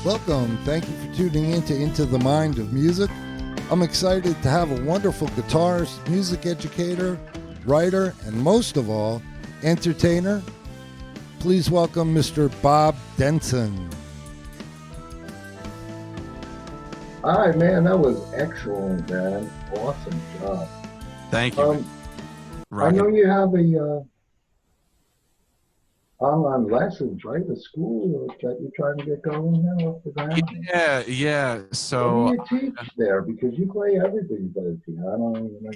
Welcome. Thank you for tuning Into the Mind of Music. I'm excited to have a wonderful guitarist, music educator, writer, and most of all, entertainer. Please welcome Mr. Bob Denson. All right, man, that was excellent, man. Awesome job. Thank you. I know you have a online lessons, right? A school that you're trying to get going now off the ground. Yeah. So what do you teach there? Because you play everything, but I don't even know.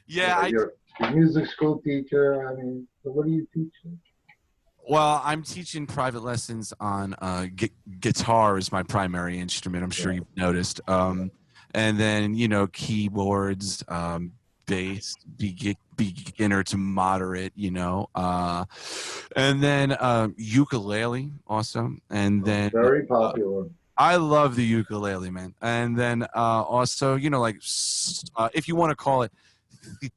Yeah. You're a music school teacher. I mean, so what do you teach them? Well, I'm teaching private lessons on guitar is my primary instrument. I'm sure you've noticed. And then, keyboards, bass, beginner to moderate, and then ukulele also. And then very popular. I love the ukulele, man. And then also, if you want to call it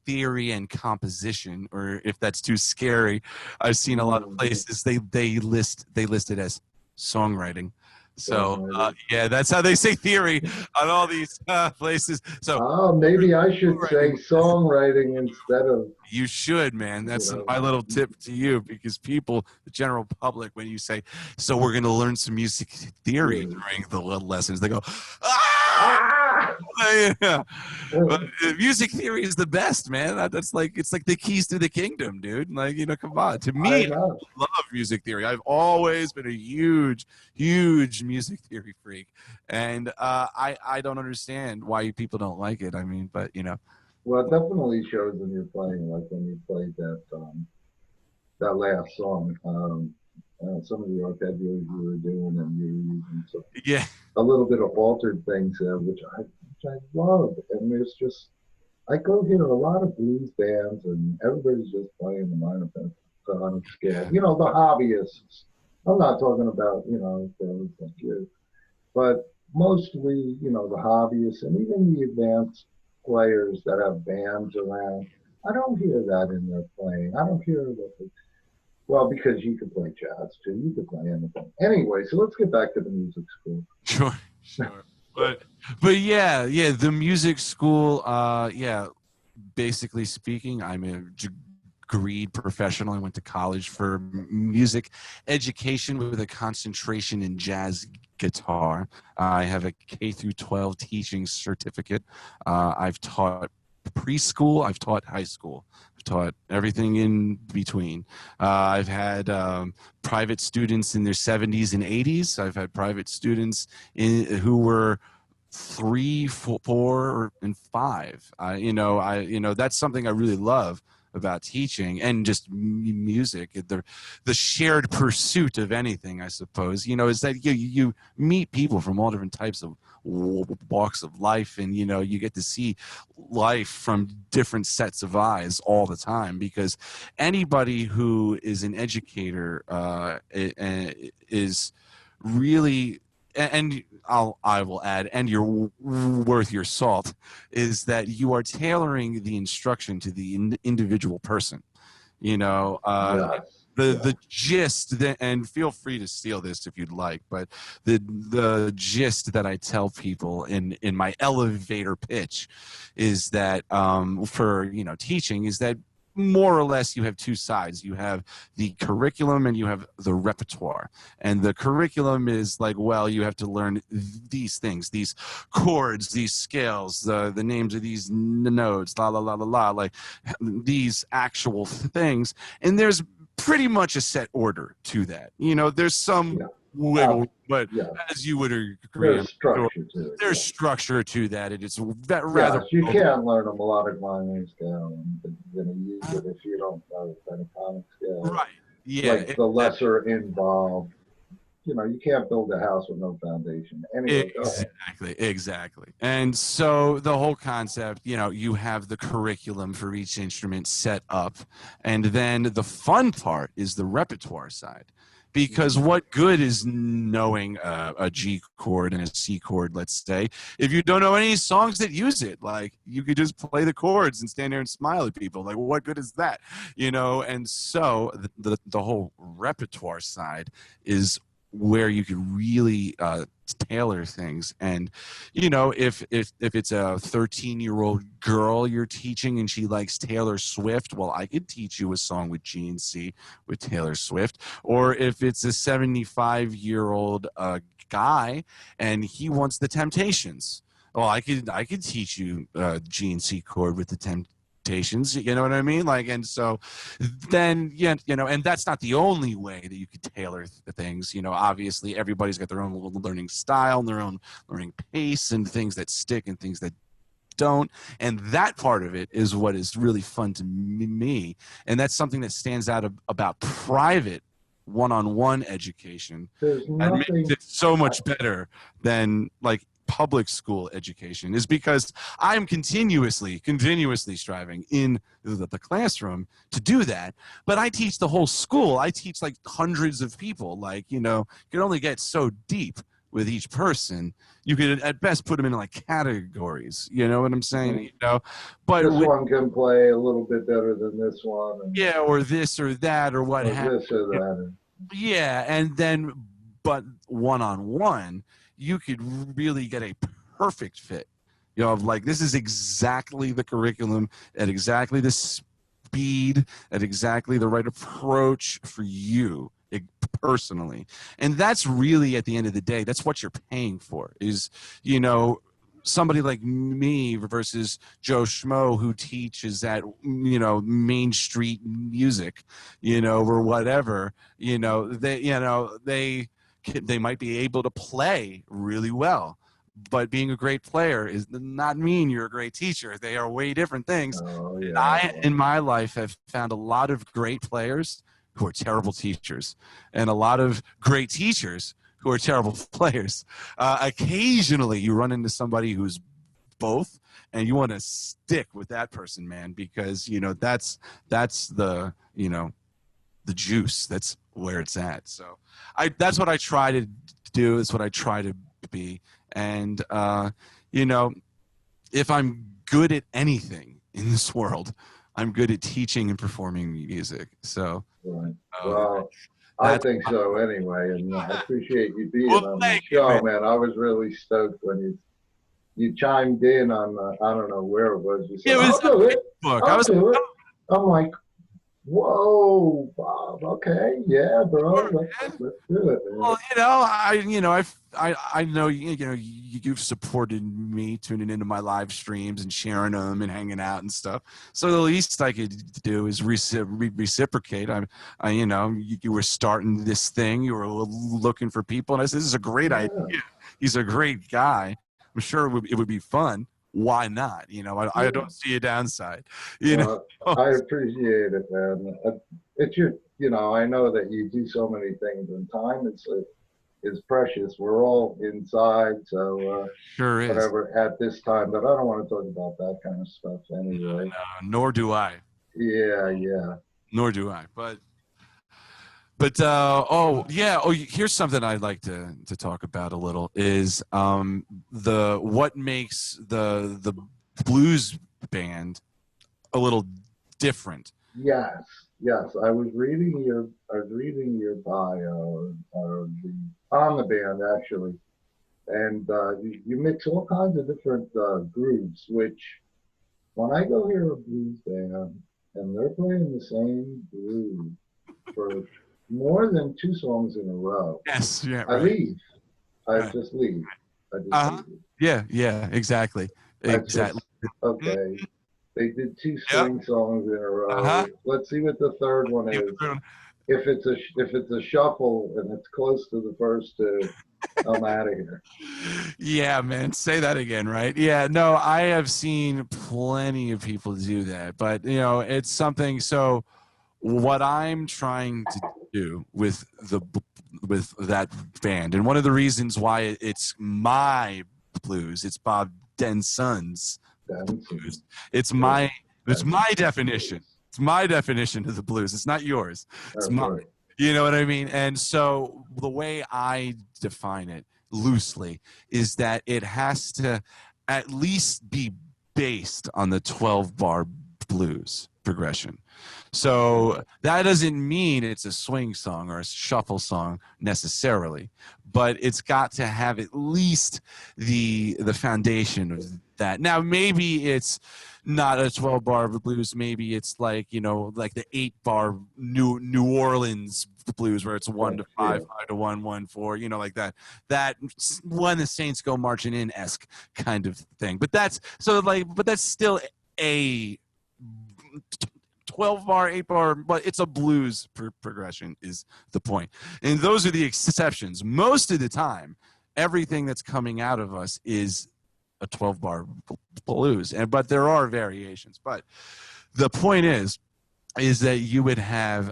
theory and composition, or if that's too scary, I've seen a lot of places they list it as songwriting. So yeah, that's how they say theory on all these places. So maybe I should say songwriting instead of. You should, man. That's my little tip to you, because people, the general public, when you say, so we're going to learn some music theory during the lessons, they go, ah! Yeah. But music theory is the best, man. It's like the keys to the kingdom, dude. Like, come on. To me, I love music theory. I've always been a huge music theory freak, and I don't understand why people don't like it. I mean, but Well, it definitely shows when you're playing, like when you played that last song. Some of the arpeggios you were doing, and you were using a little bit of altered things there, which I love. And there's just, I go hear a lot of blues bands, and everybody's just playing the minor pentatonic scale. The hobbyists. I'm not talking about those like you, but mostly the hobbyists and even the advanced players that have bands around. I don't hear that in their playing. I don't hear that. Well, because you could play jazz too. You could play anything. Anyway, so let's get back to the music school. Sure. But yeah, the music school. Basically speaking, I'm a degreed professional. I went to college for music education with a concentration in jazz guitar. I have a K through 12 teaching certificate. I've taught preschool. I've taught high school. I've taught everything in between. I've had private students in their 70s and 80s. I've had private students who were 3, 4, and 5. That's something I really love about teaching and just music, the shared pursuit of anything, I suppose, is that you meet people from all different types of walks of life, and you get to see life from different sets of eyes all the time, because anybody who is an educator is really, and I will add, and you're worth your salt, is that you are tailoring the instruction to the individual person. The gist, and feel free to steal this if you'd like, but the gist that I tell people in my elevator pitch is that for teaching is that more or less you have two sides. You have the curriculum and you have the repertoire. And the curriculum is like, well, you have to learn these things, these chords, these scales, the names of these notes, la la la la la, like these actual things. And there's pretty much a set order to that. There's some wiggle, but as you would agree, there's structure to that. It is rather. You can't learn a melodic minor scale, and you're going to use it if you don't know the pentatonic scale. Right. Yeah. Like the lesser involved. You can't build a house with no foundation. Anyway, exactly. And so the whole concept, you have the curriculum for each instrument set up, and then the fun part is the repertoire side. Because what good is knowing a G chord and a C chord, let's say, if you don't know any songs that use it? Like, you could just play the chords and stand there and smile at people. Like, what good is that? And so the whole repertoire side is where you could really tailor things. And if it's a 13-year-old girl you're teaching and she likes Taylor Swift, well, I could teach you a song with GNC with Taylor Swift. Or if it's a 75-year-old guy and he wants the Temptations, well, I could teach you GNC chord with the Temptations, you know what I mean? Like, and so then, and that's not the only way that you could tailor things. Obviously everybody's got their own learning style and their own learning pace and things that stick and things that don't. And that part of it is what is really fun to me. And that's something that stands out about private one-on-one education. There's And nothing makes it so much better than like public school education, is because I'm continuously striving in the classroom to do that. But I teach the whole school. I teach like hundreds of people. Like, you can only get so deep with each person. You could at best put them in like categories. You know what I'm saying? But this one can play a little bit better than this one. Yeah, or this or that or what have this or that. Yeah, and then but one-on-one, you could really get a perfect fit. Of like, this is exactly the curriculum at exactly the speed, at exactly the right approach for you personally. And that's really, at the end of the day, that's what you're paying for, is, somebody like me versus Joe Schmo who teaches at, Main Street Music, or whatever, they might be able to play really well, but being a great player does not mean you're a great teacher. They are way different things. Oh, yeah. I, in my life, have found a lot of great players who are terrible teachers, and a lot of great teachers who are terrible players. Occasionally, you run into somebody who's both, and you want to stick with that person, man, because that's the the juice. That's where it's at. So that's what I try to do. It's what I try to be. And, if I'm good at anything in this world, I'm good at teaching and performing music. So, right. Well, I think so anyway. And I appreciate you being on the show, man. I was really stoked when you chimed in on, I don't know where it was. You said, I'll do it. I'll do it. I'm like, whoa, Bob. Okay, yeah, bro. Let's do it, man. Well, I know you've supported me tuning into my live streams and sharing them and hanging out and stuff. So the least I could do is reciprocate. You were starting this thing. You were looking for people, and I said, "This is a great idea. He's a great guy. I'm sure it would be fun. Why not? I don't see a downside. I appreciate it, man. It's I know that you do so many things, and time is precious. We're all inside, so sure is. Whatever at this time. But I don't want to talk about that kind of stuff anyway. Nor do I. Yeah. Nor do I. But here's something I'd like to talk about a little is what makes the blues band a little different. Yes. I was reading your bio on the band actually, and you mix all kinds of different grooves. Which when I go hear a blues band and they're playing the same groove for more than 2 songs in a row. Yes, yeah. I leave. I just leave. Leave. Yeah, exactly. Okay. They did 2 string songs in a row. Let's see what the third one is. If it's a shuffle and it's close to the first 2, I'm out of here. Yeah, man. Say that again, right? Yeah, no, I have seen plenty of people do that, but it's something. So what I'm trying to do with that band, and one of the reasons why it's my blues, it's Bob Denson's blues. It's my definition. It's my definition of the blues. It's not yours. It's mine. Right. You know what I mean? And so the way I define it loosely is that it has to at least be based on the 12-bar blues progression. So that doesn't mean it's a swing song or a shuffle song necessarily, but it's got to have at least the foundation of that. Now maybe it's not a 12-bar blues, maybe it's like, you know, like the 8-bar New Orleans blues where it's 1 to 5, 5 to 1, 1 4, you know, like that when the Saints go marching in esque kind of thing. But that's still a 12-bar, 8-bar, but it's a blues progression is the point. And those are the exceptions. Most of the time, everything that's coming out of us is a 12-bar blues, but there are variations. But the point is that you would have,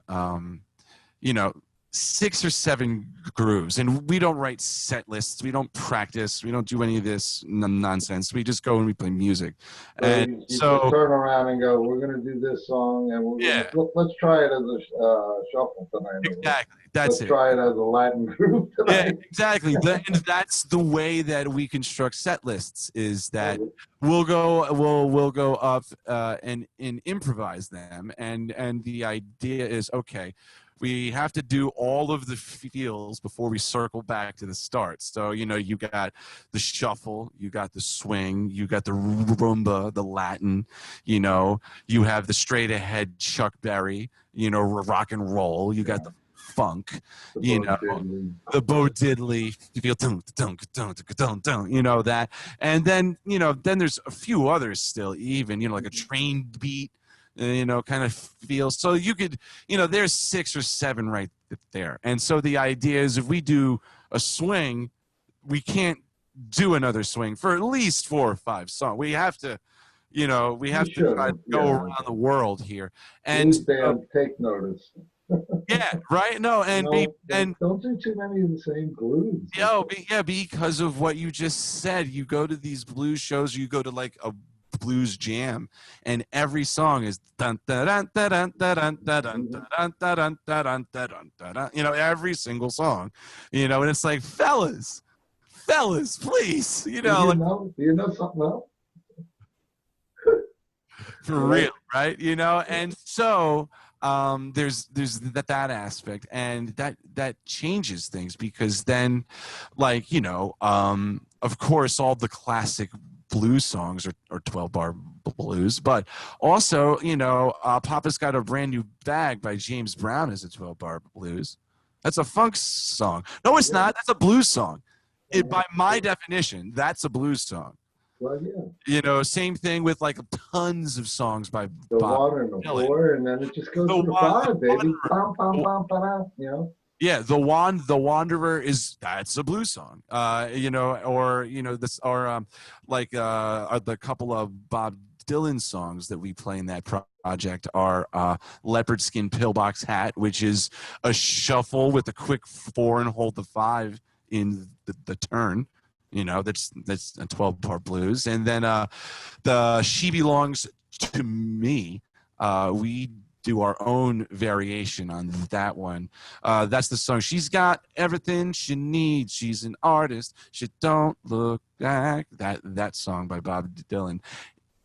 you know, 6 or 7 grooves, and we don't write set lists, we don't practice, we don't do any of this nonsense. We just go and we play music. So and you just turn around and go, we're going to do this song, and let's try it as a shuffle tonight. Exactly. Let's try it as a Latin group tonight. Yeah, exactly. And that's the way that we construct set lists, is that we'll go up and improvise them, and the idea is, okay, we have to do all of the feels before we circle back to the start. So, you know, you got the shuffle, you got the swing, you got the rumba, the Latin, you know, you have the straight ahead Chuck Berry, you know, rock and roll, you got the funk, you know, the Bo Diddley, you feel you know, that. And then, you know, then there's a few others still, even, you know, like a train beat, you know, kind of feels. So you could, you know, there's 6 or 7 right there. And so the idea is, if we do a swing, we can't do another swing for at least 4 or 5 songs. We have to, you know, to try to go around the world here. And take notice. Yeah, right. No, and don't do too many of the same grooves. Yeah, because of what you just said. You go to these blues shows, you go to like a blues jam, and every song is dun dun dun dun dun dun dun dun dun dun dun dun, you know, every single song, you know, and it's like, fellas, please, you know, do you know something else? For real, right? You know, and so there's that aspect, and that changes things, because then, like, you know, of course all the classic blues songs are 12-bar blues, but also, you know, Papa's Got a Brand New Bag by James Brown is a 12-bar blues. That's a funk song. No, it's not. That's a blues song. By my definition, that's a blues song. Well, yeah. You know, same thing with like tons of songs by the Bob water and the Dylan. Floor, and then it just goes to the vibe, baby. Bum, bum, bum, bum, you know. Yeah, the Wanderer that's a blues song. You know, or you know this, or like the couple of Bob Dylan songs that we play in that project are Leopard Skin Pillbox Hat, which is a shuffle with a quick 4 and hold the 5 in the turn. You know, that's a 12-bar blues. And then the She Belongs to Me, we do our own variation on that one. That's the song. She's got everything she needs. She's an artist. She don't look like that song by Bob Dylan.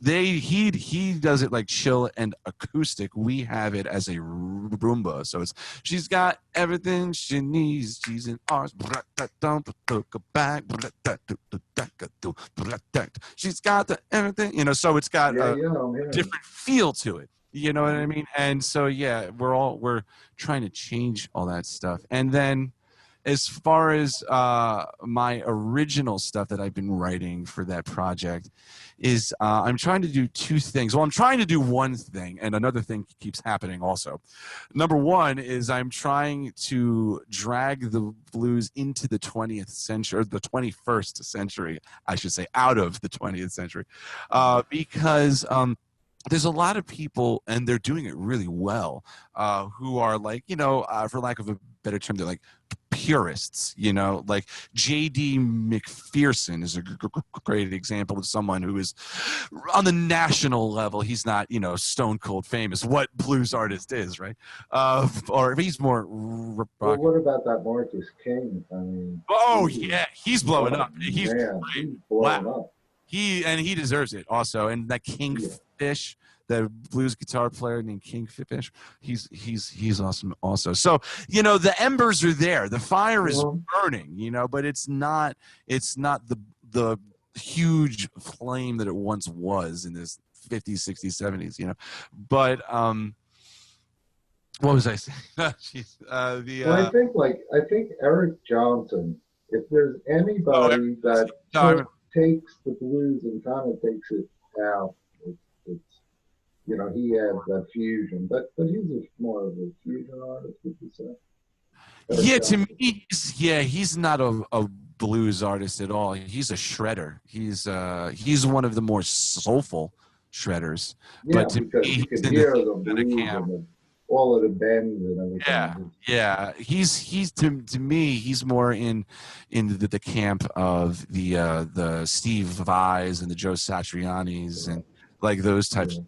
He does it like chill and acoustic. We have it as a rumba. So it's, she's got everything she needs. She's an artist. She's got everything, you know, so it's got a different feel to it. You know what I mean? And so, yeah, we're trying to change all that stuff. And then as far as my original stuff that I've been writing for that project is I'm trying to do 2 things. Well, I'm trying to do one thing, and another thing keeps happening also. Number one is I'm trying to drag the blues into the 20th century, or the 21st century, I should say, out of the 20th century, because there's a lot of people, and they're doing it really well, who are like, you know, for lack of a better term, they're like purists, you know, like J.D. McPherson is a great example of someone who is on the national level. He's not, you know, stone cold famous, what blues artist is, right? Or he's more rock. Well, what about that Marcus King? I mean, yeah, he's blowing up. He's blowing up. He deserves it also. And that Kingfish, that blues guitar player named Kingfish. He's awesome also. So the embers are there, the fire is burning, but it's not the huge flame that it once was in this 50s, 60s, 70s. But what was I saying? Jeez, I think Eric Johnson, if there's anybody that takes the blues and kind of takes it out, it's he has that fusion, but he's more of a fusion artist, would you say? Yeah, to me, he's not a blues artist at all. He's a shredder. He's one of the more soulful shredders. Yeah, but to because me, you can hear the blues and all of the bends and everything. Yeah. He's to me, he's more in the camp of the Steve Vais and the Joe Satrianis and like those types of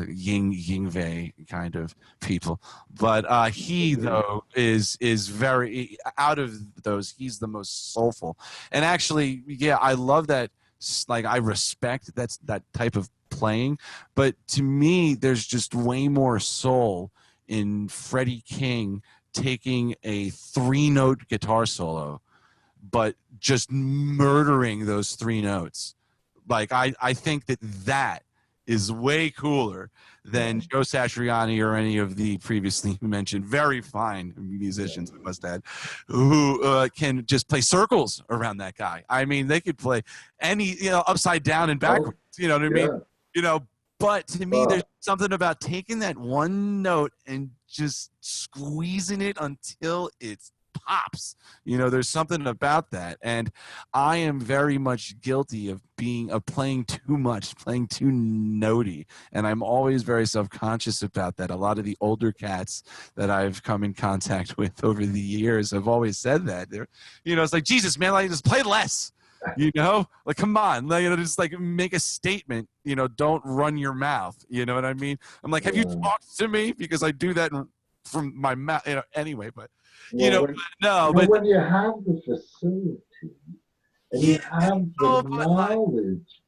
Yngwie kind of people. But he though is very, out of those, he's the most soulful. And actually, I love that. Like, I respect that type of playing, but to me, there's just way more soul in Freddie King taking a 3-note guitar solo, but just murdering those 3 notes. Like, I think that is way cooler than Joe Satriani or any of the previously mentioned very fine musicians, I must add, who can just play circles around that guy. I mean, they could play any, upside down and backwards. You know what I mean? But to me, there's something about taking that one note and just squeezing it until it pops. There's something about that. And I am very much guilty of playing too much, playing too notey. And I'm always very self-conscious about that. A lot of the older cats that I've come in contact with over the years have always said that. It's like, Jesus, man, like, just play less. Like, come on, just like make a statement, don't run your mouth. You know what I mean? I'm like, have you talked to me? Because I do that from my mouth, anyway, but but when you have the facility and you have the knowledge,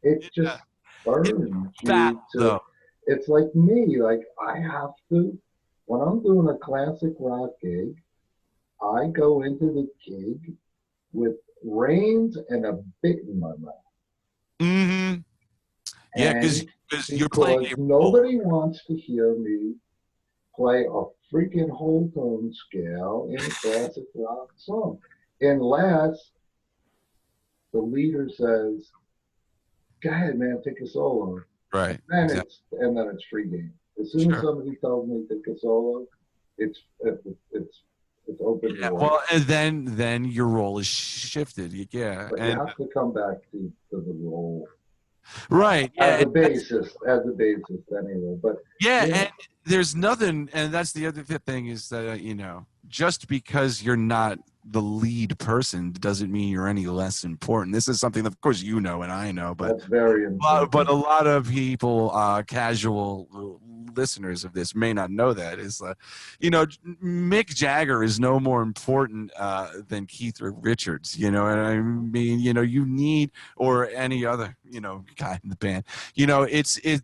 it just burns you. It's like me, like I have to, when I'm doing a classic rock gig, I go into the gig with reins and a bit in my mouth. Mm-hmm. Yeah, because you're playing. Nobody wants to hear me play a freaking whole tone scale in a classic rock song, unless the leader says, "Go ahead, man, take a solo." Right. And then it's free game. As soon as somebody tells me to take a solo, it's open. Yeah, well, and then your role is shifted. Yeah, but you have to come back to the role. Right. As a bassist anyway. But and there's nothing, and that's the other thing is that just because you're not the lead person doesn't mean you're any less important. This is something that, of course, and I know, but that's very important. But a lot of people, casual listeners of this, may not know that is, Mick Jagger is no more important than Keith Richards. You know what I mean? You need, or any other guy in the band.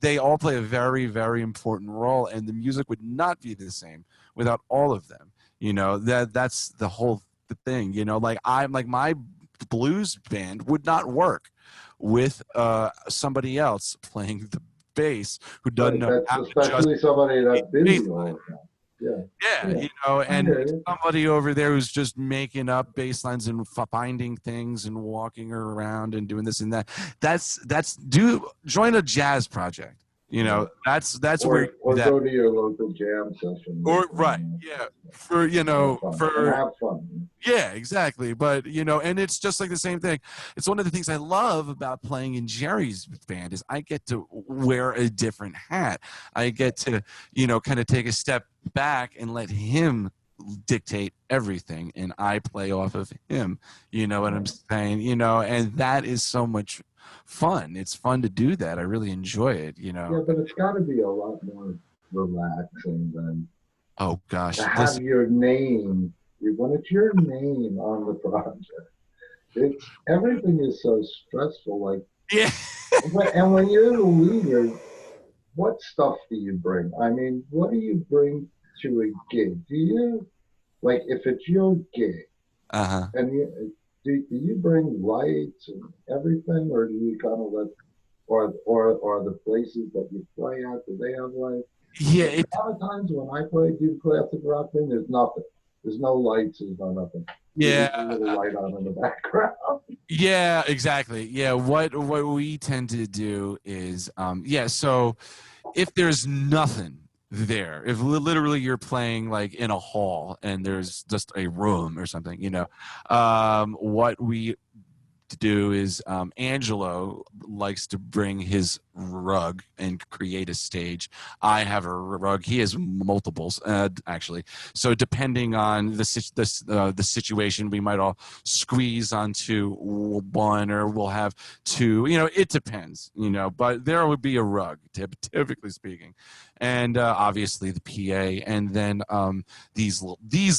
They all play a very, very important role, and the music would not be the same without all of them. That's the whole thing. Like my blues band would not work with somebody else playing the bass who doesn't know how to especially somebody that's busy all the time. And somebody over there who's just making up bass lines and finding things and walking around and doing this and that. Join a jazz project. That's or go to your local jam session. For have fun. Yeah, exactly. But and it's just like the same thing. It's one of the things I love about playing in Jerry's band is I get to wear a different hat. I get to kind of take a step back and let him dictate everything, and I play off of him. You know what I'm saying? And that is so much fun. It's fun to do that. I really enjoy it. Yeah, but it's got to be a lot more relaxing than to have your name. When it's your name on the project, everything is so stressful. Like and when you're the leader, what stuff do you bring? I mean, what do you bring to a gig? Do you, like, if it's your gig, and do you bring lights and everything, or do you kind of let, or the places that you play at, do they have lights? Yeah, A lot of times when I play, do classic rock thing, there's nothing. There's no lights, there's no nothing. There's just a little light on in the background. Yeah, exactly. Yeah, what we tend to do is so if there's nothing there, if literally you're playing like in a hall and there's just a room or something, what we to do is Angelo likes to bring his rug and create a stage. I have a rug. He has multiples, actually. So depending on the situation, we might all squeeze onto one, or we'll have two. It depends. But there would be a rug, typically speaking, and obviously the PA, and then these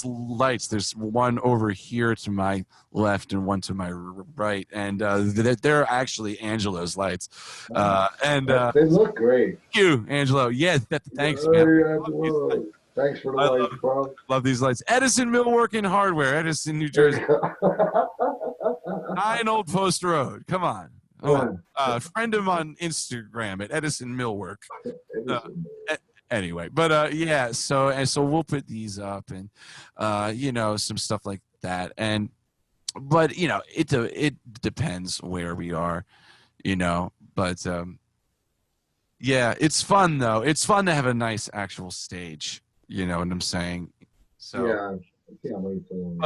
lights. There's one over here to my left and one to my right, and they're actually Angelo's lights, and they look great. Thank you, Angelo. Yeah, thanks, man. Angelo. Thanks for the lights, bro. Love these lights. Edison Millwork and Hardware, Edison, New Jersey. 9 Old Post Road. Come on. Friend him on Instagram at Edison Millwork. Anyway, but so we'll put these up, and some stuff like that, but it depends where we are, but it's fun though. It's fun to have a nice actual stage, you know what I'm saying? So yeah, I can't wait to then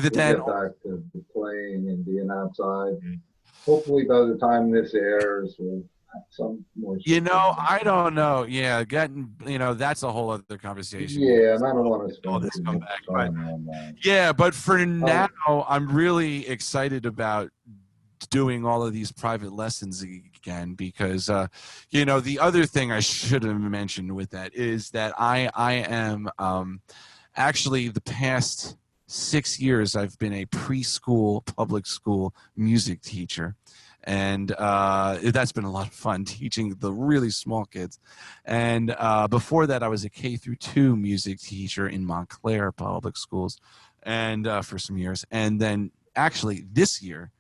get back to playing and being outside, and hopefully by the time this airs we'll have some more I don't know. Yeah, that's a whole other conversation. Yeah, and I don't want to spend all this come back, but on that. Yeah, but for now, I'm really excited about doing all of these private lessons again, because the other thing I should have mentioned with that is that I am actually the past 6 years I've been a preschool public school music teacher, and that's been a lot of fun teaching the really small kids. And before that, I was a K-2 music teacher in Montclair Public Schools, and for some years. And then actually this year,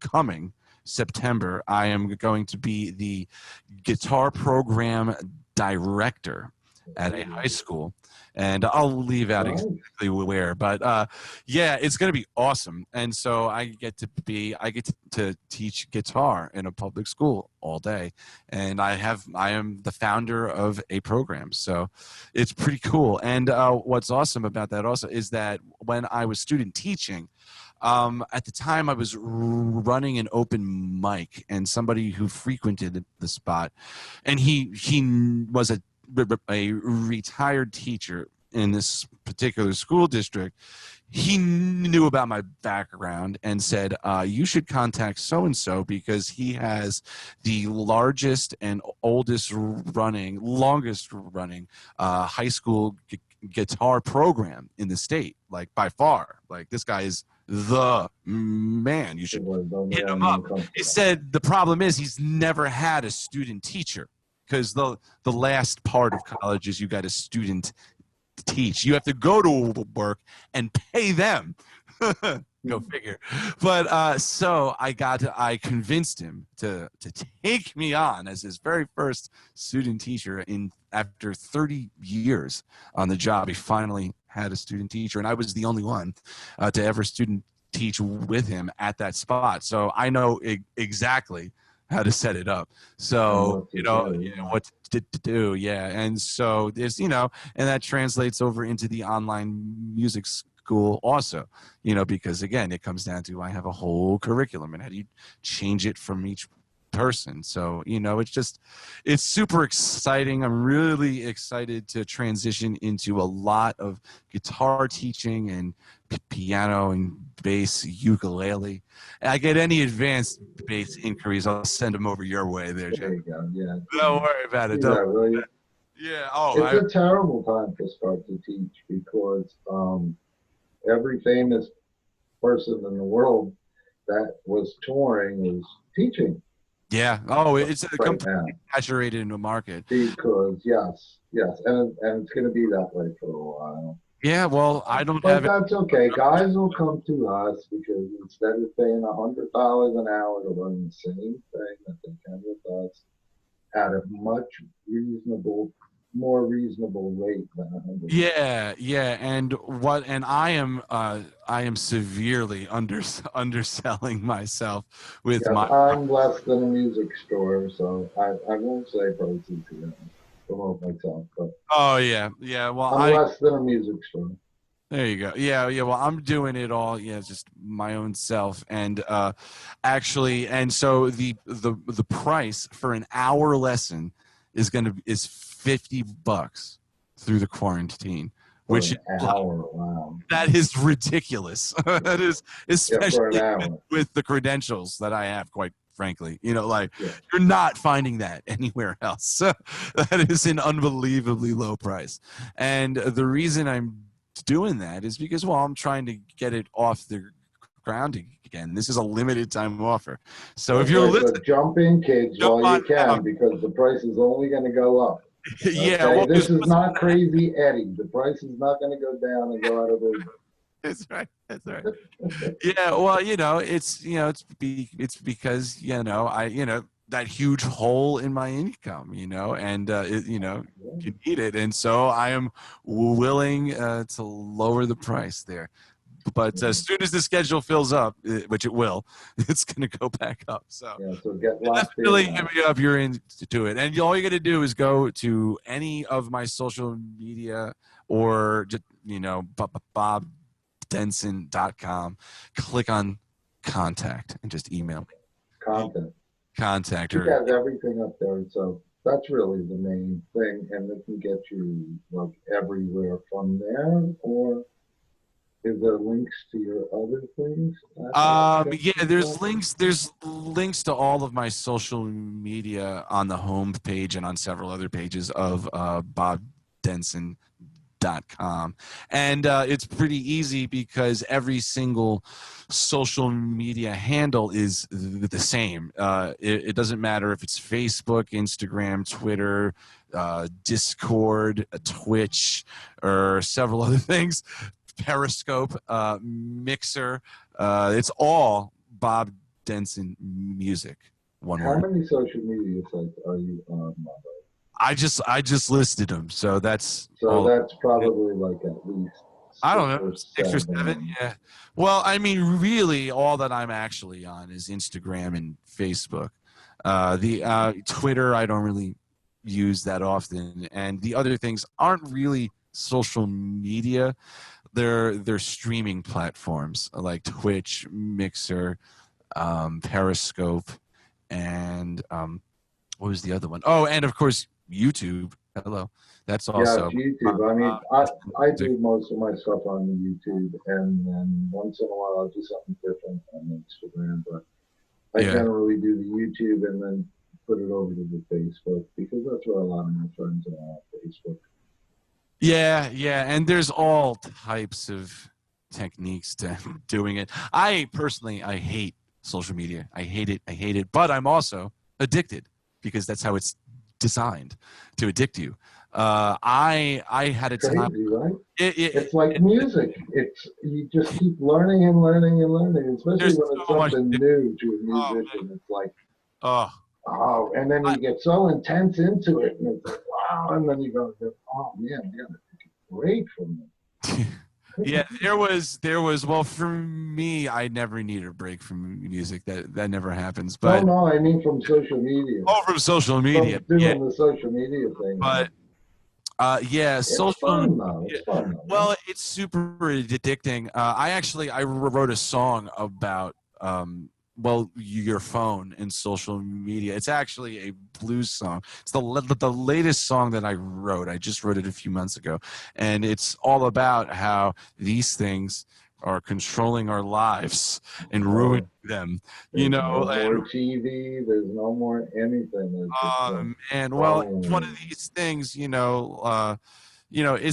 coming September, I am going to be the guitar program director at a high school, and I'll leave out exactly where, but it's going to be awesome. And so I get to teach guitar in a public school all day, and I am the founder of a program, so it's pretty cool. And what's awesome about that also is that when I was student teaching, at the time I was running an open mic, and somebody who frequented the spot, and he was a retired teacher in this particular school district. He knew about my background and said, you should contact so-and-so because he has the largest and longest running high school guitar program in the state, like by far. Like, this guy is the man. You should hit him up. He said the problem is he's never had a student teacher, because the last part of college is you got a student teach. You have to go to work and pay them. Go figure. But so I convinced him to take me on as his very first student teacher. After 30 years on the job, he finally had a student teacher, and I was the only one to ever student teach with him at that spot. So I know exactly how to set it up. So what to do. Yeah. And so there's, and that translates over into the online music school also, because again, it comes down to, I have a whole curriculum, and how do you change it from each person? So it's super exciting. I'm really excited to transition into a lot of guitar teaching and piano and bass, ukulele. I get any advanced bass inquiries, I'll send them over your way there, Jay. There you go. Yeah, don't worry about it. It's a terrible time to start to teach, because every famous person in the world that was touring was teaching. Yeah. Oh, it's a right now. completely saturated in the market. Because yes, and it's going to be that way for a while. Yeah. Well, I don't But have it. that's okay. Guys will come to us because instead of paying $100 an hour to learn the same thing that they can with us at a much more reasonable rate than 100. Yeah, yeah, and I am severely underselling myself with Yes, my. I'm less than a music store, so I won't say prices here. Promote myself, but Oh yeah, yeah. Well, I'm less than a music store. there you go. Yeah, yeah. Well, I'm doing it all. Yeah, just my own self, and actually, and so the price for an hour lesson is $50 through the quarantine, For which an is like, hour, wow. that is ridiculous. That is, Yeah, for an especially hour. with the credentials that I have, quite frankly. Like Yeah. you're not finding that anywhere else. That is an unbelievably low price. And the reason I'm doing that is because, well, I'm trying to get it off the ground again. This is a limited time offer. So if you're Okay, so listening, jump in, kids, jump while on you can, out. because the price is only going to go up. Yeah, Okay, well, this is not Crazy Eddie. The price is not going to go down and go out of business. that's right. That's right. Yeah, well, it's because that huge hole in my income, and you need it, and so I am willing to lower the price there. But as soon as the schedule fills up, which it will, it's going to go back up. So Yeah, so get locked definitely in. hit me up. You're into it, and all you got to do is go to any of my social media or just BobDenson.com, click on contact, and just email me. Contact She or has everything up there, so that's really the main thing, and it can get you like everywhere from there. Or is there links to your other things? yeah, there's links to all of my social media on the home page and on several other pages of BobDenson.com, and it's pretty easy because every single social media handle is the same. It doesn't matter if it's Facebook, Instagram, Twitter, Discord, Twitch, or several other things. Periscope, Mixer. It's all Bob Denson music. One How word. many social media sites are you on? I just listed them, so that's that's probably like at least I don't know, 6 or 7. 7. Yeah. Well, I mean, really, all that I'm actually on is Instagram and Facebook. The Twitter, I don't really use that often, and the other things aren't really social media. They're streaming platforms like Twitch, Mixer, Periscope, and what was the other one? Oh, and of course YouTube. Hello, that's also YouTube. I mean, I do most of my stuff on YouTube, and then once in a while I'll do something different on Instagram. But I generally do the YouTube and then put it over to the Facebook because that's where a lot of my friends are on Facebook. Yeah, and there's all types of techniques to doing it. I personally, I hate social media. I hate it, but I'm also addicted because that's how it's designed to addict you. I had a time. Crazy, right? It's like music. You just keep learning and learning and learning, especially when it's something new to a musician. It's like, oh, and then you get so intense into it, and it's like, wow, and then you go, oh man, I gotta take a break from it. Yeah, there was. Well, for me, I never needed a break from music. That never happens. But no, I mean from social media. Oh, from social media. From doing the social media thing. But social. It's fun, though. It's fun, though. Well, it's super addicting. I wrote a song about your phone and social media. It's actually a blues song. It's the latest song that I wrote. I just wrote it a few months ago, and it's all about how these things are controlling our lives and ruining them. There's no more TV. There's no more anything. Man, well, it's one of these things. It's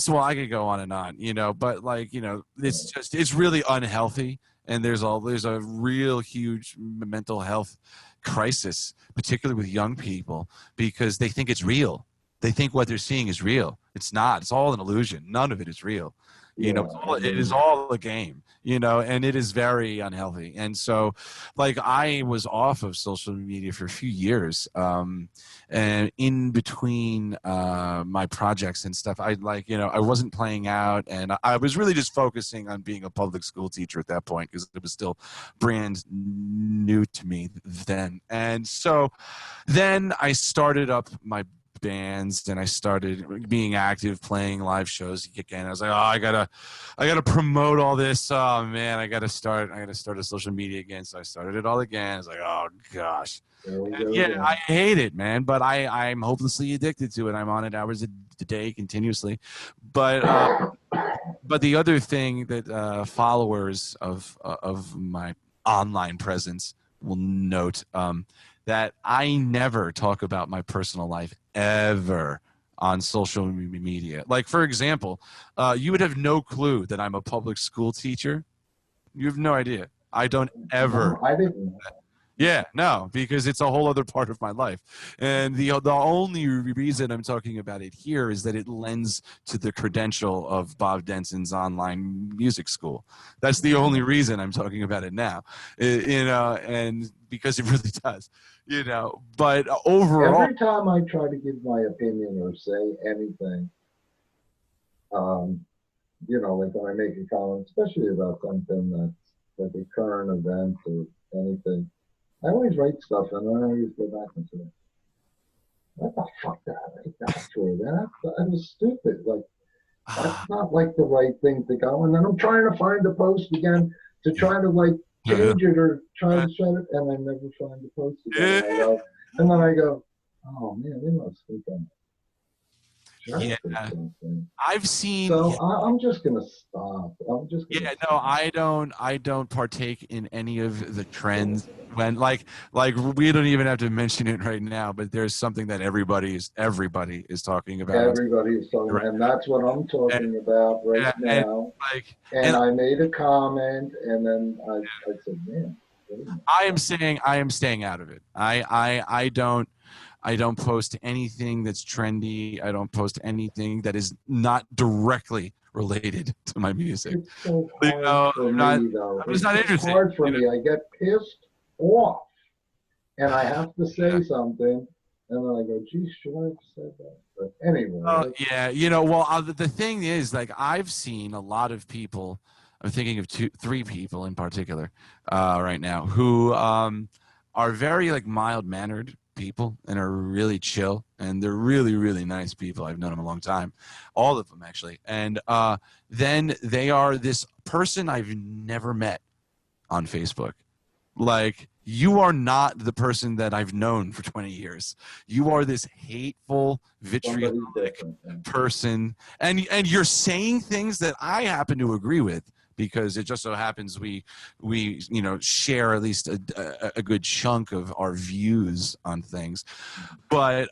I could go on and on. But it's really unhealthy. And there's a real huge mental health crisis, particularly with young people, because they think it's real. They think what they're seeing is real. It's not. It's all an illusion. None of it is real. You know, it is all a game, you know, and it is very unhealthy. And so, like, I was off of social media for a few years, and in between my projects and stuff, I wasn't playing out, and I was really just focusing on being a public school teacher at that point, because it was still brand new to me then. And so then I started up my bands, and I started being active, playing live shows again. I was like, oh, I gotta promote all this. Oh man, I gotta start a social media again. So I started it all again. I was like, oh gosh. Yeah, I hate it, man, but I'm hopelessly addicted to it. I'm on it hours a day continuously. But the other thing that followers of my online presence will note, that I never talk about my personal life ever on social media. Like, for example, you would have no clue that I'm a public school teacher. You have no idea. I don't ever. No, I didn't. Yeah, no, because it's a whole other part of my life. And the only reason I'm talking about it here is that it lends to the credential of Bob Denson's online music school. That's the only reason I'm talking about it now, you know, and because it really does, you know. But overall, every time I try to give my opinion or say anything, you know, like when I make a comment, especially about something that's like a current event or anything, I always write stuff and then I always go back and say, what the fuck did I write that for? That was stupid. Like, that's not like the right thing to go. And then I'm trying to find the post again to try to like change it or try to shut it, and I never find the post again. And then I go, oh man, they must think I'm yeah, I've seen. So I'm just gonna stop. I'm just gonna stop. No, I don't partake in any of the trends. When like we don't even have to mention it right now, but there's something that everybody is talking about. Everybody is talking about, and that's what I'm talking about right now. And I made a comment, and then I said, man. I am staying out of it. I don't post anything that's trendy. I don't post anything that is not directly related to my music. It's so hard for me, though. I'm just not interested. It's hard for me. I get pissed off, and I have to say something, and then I go, geez, should I have said that? But anyway. Yeah, you know, well, the thing is, like, I've seen a lot of people, I'm thinking of three people in particular right now, who are very, like, mild-mannered people and are really chill, and they're really, really nice people. I've known them a long time, all of them actually. And then they are this person I've never met on Facebook. Like, you are not the person that I've known for 20 years. You are this hateful, vitriolic person, and you're saying things that I happen to agree with, because it just so happens we you know, share at least a good chunk of our views on things. But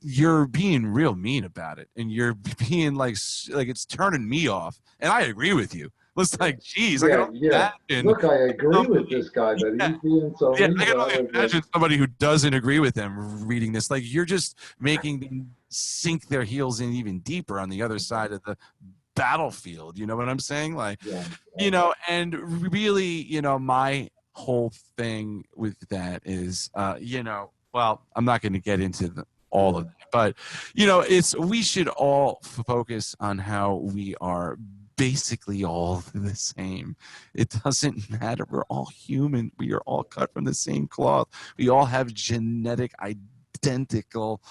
you're being real mean about it, and you're being like it's turning me off, and I agree with you. It's like, geez, I can imagine. Look, I agree with this guy, but he's being so mean. I can only imagine somebody who doesn't agree with them reading this. Like, you're just making them sink their heels in even deeper on the other side of the battlefield. You know what I'm saying? Like, you know, and really, you know, my whole thing with that is, you know, well, I'm not going to get into all of it, but, you know, we should all focus on how we are basically all the same. It doesn't matter. We're all human. We are all cut from the same cloth. We all have genetic identical.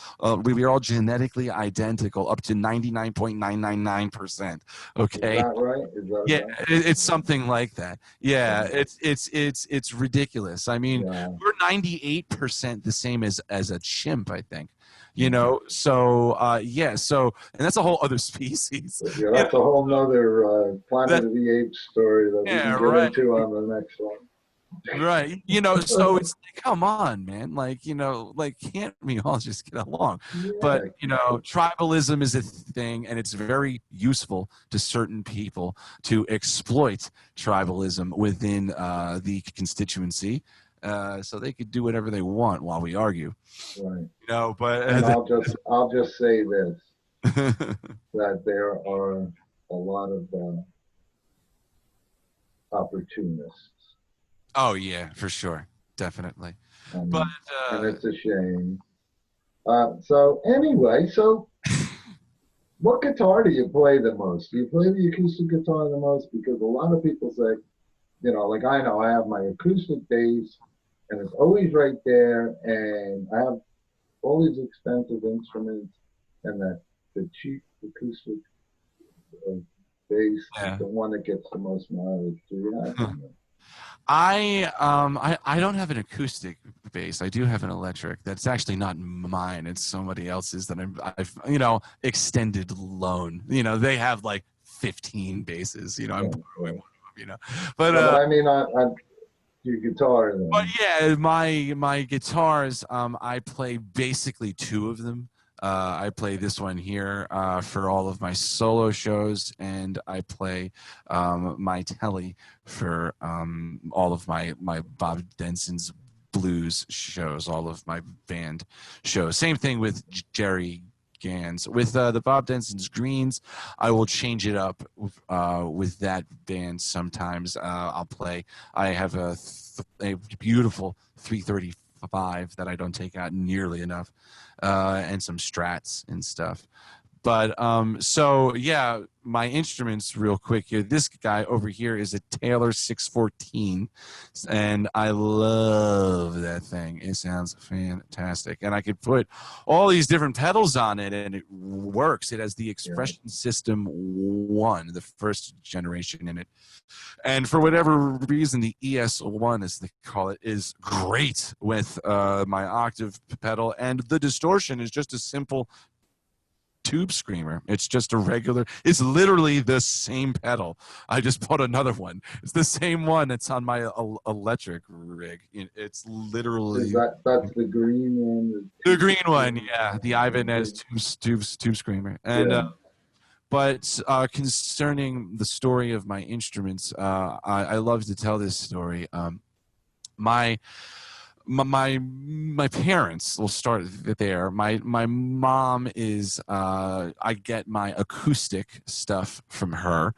We are all genetically identical up to 99.999%. Okay. Is that right? Right? It's something like that. Yeah. It's ridiculous. I mean, we're 98% the same as a chimp, I think. You know, so so, and that's a whole other species. Yeah, that's a whole nother Planet of the Apes story that we can get into on the next one. Right. You know, so it's like, come on, man. Like, you know, like, can't we all just get along? But, you know, tribalism is a thing, and it's very useful to certain people to exploit tribalism within the constituency. so they could do whatever they want while we argue. Right. But and I'll just say this that there are a lot of opportunists. Oh yeah, for sure, definitely. And it's a shame. So anyway, what guitar do you play the most? Do you play the acoustic guitar the most? Because a lot of people say, like I know I have my acoustic bass, and it's always right there, and I have all these expensive instruments, and the cheap acoustic bass is the one that gets the most mileage. Do you have one? I don't have an acoustic bass. I do have an electric. That's actually not mine. It's somebody else's that I've extended loan. They have like 15 basses. I'm borrowing one of them. But I mean, on your guitar. Then. But yeah, my guitars. I play basically two of them. I play this one here for all of my solo shows, and I play my telly for all of my Bob Denson's blues shows, all of my band shows. Same thing with Jerry Gans. With the Bob Denson's Greens, I will change it up with that band sometimes. I'll play. I have a beautiful 335 that I don't take out nearly enough. And some strats and stuff. But so yeah, my instruments real quick here. This guy over here is a Taylor 614, and I love that thing. It sounds fantastic, and I could put all these different pedals on it, and it works. It has the Expression System 1, the first generation in it, and for whatever reason, the ES1, as they call it, is great with my octave pedal, and the distortion is just a simple tube screamer. It's just a regular, it's literally the same pedal. I just bought another one. It's the same one that's on my electric rig. It's literally that's the green one. The green one, yeah, the Ibanez tube screamer. And but concerning the story of my instruments, I love to tell this story. My parents, will start there. My mom is I get my acoustic stuff from her.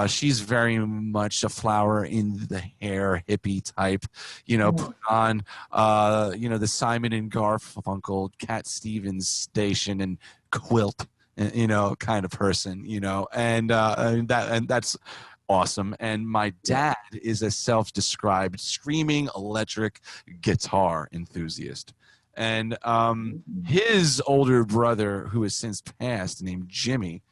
She's very much a flower in the hair hippie type, put on the Simon and Garfunkel, Cat Stevens station and quilt, kind of person, and that's awesome. And my dad is a self-described screaming electric guitar enthusiast. And his older brother, who has since passed, named Jimmy,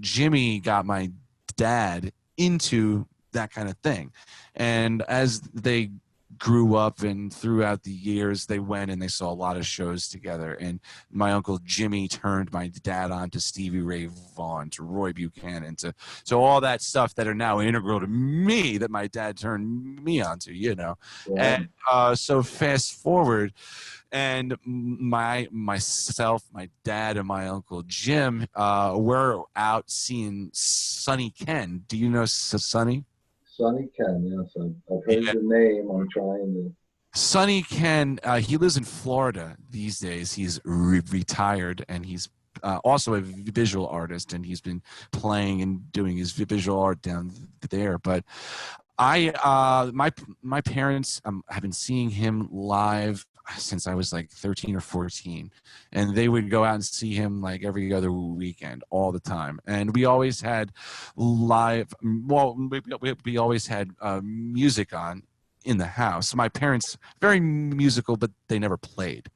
Jimmy got my dad into that kind of thing. And as they grew up and throughout the years, they went and they saw a lot of shows together. And my uncle Jimmy turned my dad on to Stevie Ray Vaughan, to Roy Buchanan, to all that stuff that are now integral to me, that my dad turned me on to, Yeah. And so fast forward, and myself, my dad, and my uncle Jim were out seeing Sonny Ken. Do you know Sonny? Sonny Ken, yes. I've heard the name. I'm trying to. Sonny Ken, he lives in Florida these days. He's retired, and he's also a visual artist, and he's been playing and doing his visual art down there. But my parents have been seeing him live since I was like 13 or 14, and they would go out and see him like every other weekend, all the time. And we always had we always had music on in the house. My parents, very musical, but they never played.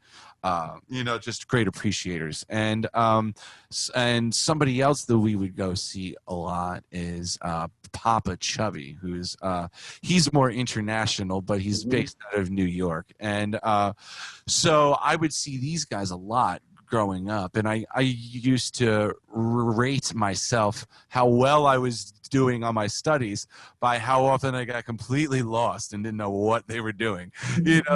Just great appreciators. And somebody else that we would go see a lot is Papa Chubby, who's he's more international, but he's based out of New York. And so I would see these guys a lot growing up, and I used to rate myself how well I was doing on my studies by how often I got completely lost and didn't know what they were doing.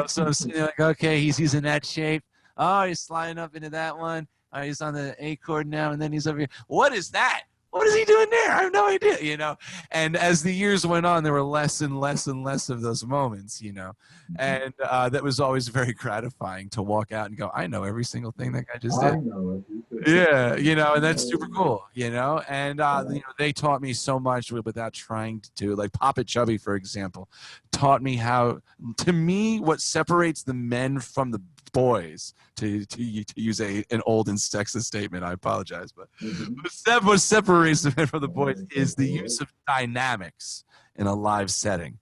So I'm sitting there like, okay, he's in that shape. Oh, he's sliding up into that one. Oh, he's on the A chord now, and then he's over here. What is that? what is he doing there? I have no idea, you know. And as the years went on, there were less and less and less of those moments, you know. And that was always very gratifying to walk out and go, I know every single thing that guy just did. I know it. Yeah, you know, and that's super cool, you know. And you know, they taught me so much without trying to. Like Papa Chubby, for example, taught me how. To me, what separates the men from the boys, to use an old and sexist statement, I apologize, but what separates the men from the boys is the use of dynamics in a live setting.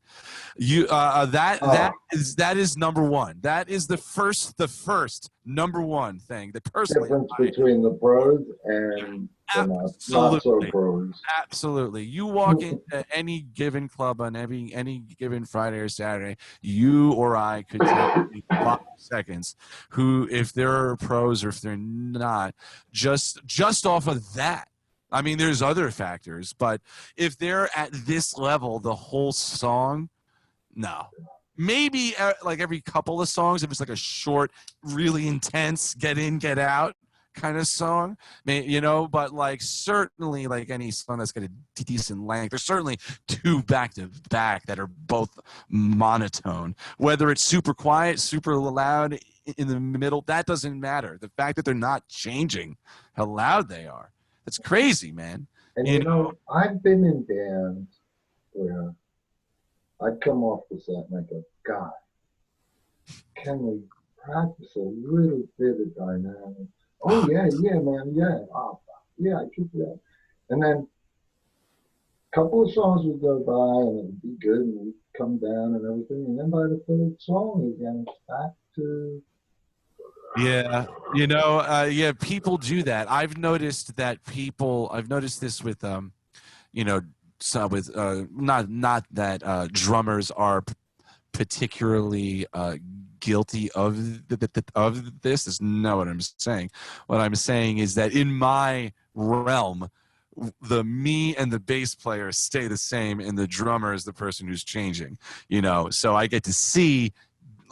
You that is number one. That is the first number one thing that personally difference between the pros and the not so pros. Absolutely. You walk into any given club on any given Friday or Saturday, you or I could take 5 seconds who, if they're pros or if they're not, just off of that. I mean, there's other factors, but if they're at this level the whole song, no. Maybe like every couple of songs, if it's like a short, really intense, get in, get out kind of song, you know, but like certainly like any song that's got a decent length, there's certainly 2 back to back that are both monotone. Whether it's super quiet, super loud in the middle, that doesn't matter. The fact that they're not changing how loud they are, that's crazy, man. And you know, I've been in bands where I'd come off the set and I go, God, can we practice a little bit of dynamics? Oh, yeah, man, yeah. Oh, yeah, I keep that. And then a couple of songs would go by and it would be good and we'd come down and everything. And then by the 3rd song again, it's back to... Yeah, you know, yeah, people do that. I've noticed this with, you know, so with not that drummers are particularly guilty of this. Is not what I'm saying. What I'm saying is that in my realm, me and the bass player stay the same, and the drummer is the person who's changing. You know, so I get to see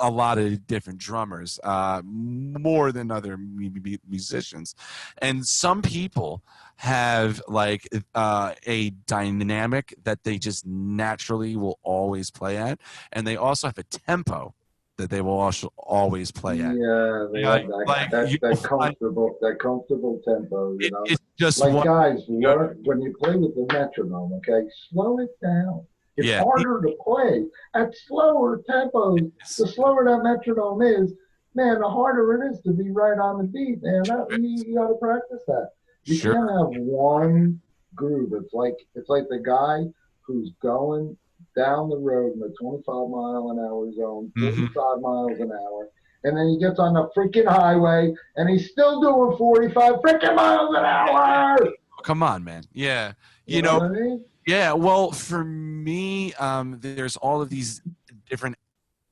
a lot of different drummers, more than other musicians. And some people have like a dynamic that they just naturally will always play at. And they also have a tempo that they will also always play at. Yeah, they have that comfortable tempo, you know. It's just like guys, learn when you play with the metronome, okay, slow it down. It's harder to play at slower tempos. The slower that metronome is, man, the harder it is to be right on the beat, man. You got to practice that. You can't have one groove. It's like the guy who's going down the road in a 25-mile-an-hour zone, 45 miles an hour, and then he gets on the freaking highway, and he's still doing 45 freaking miles an hour. Come on, man. Yeah. You know what I mean? Yeah, well, for me, there's all of these different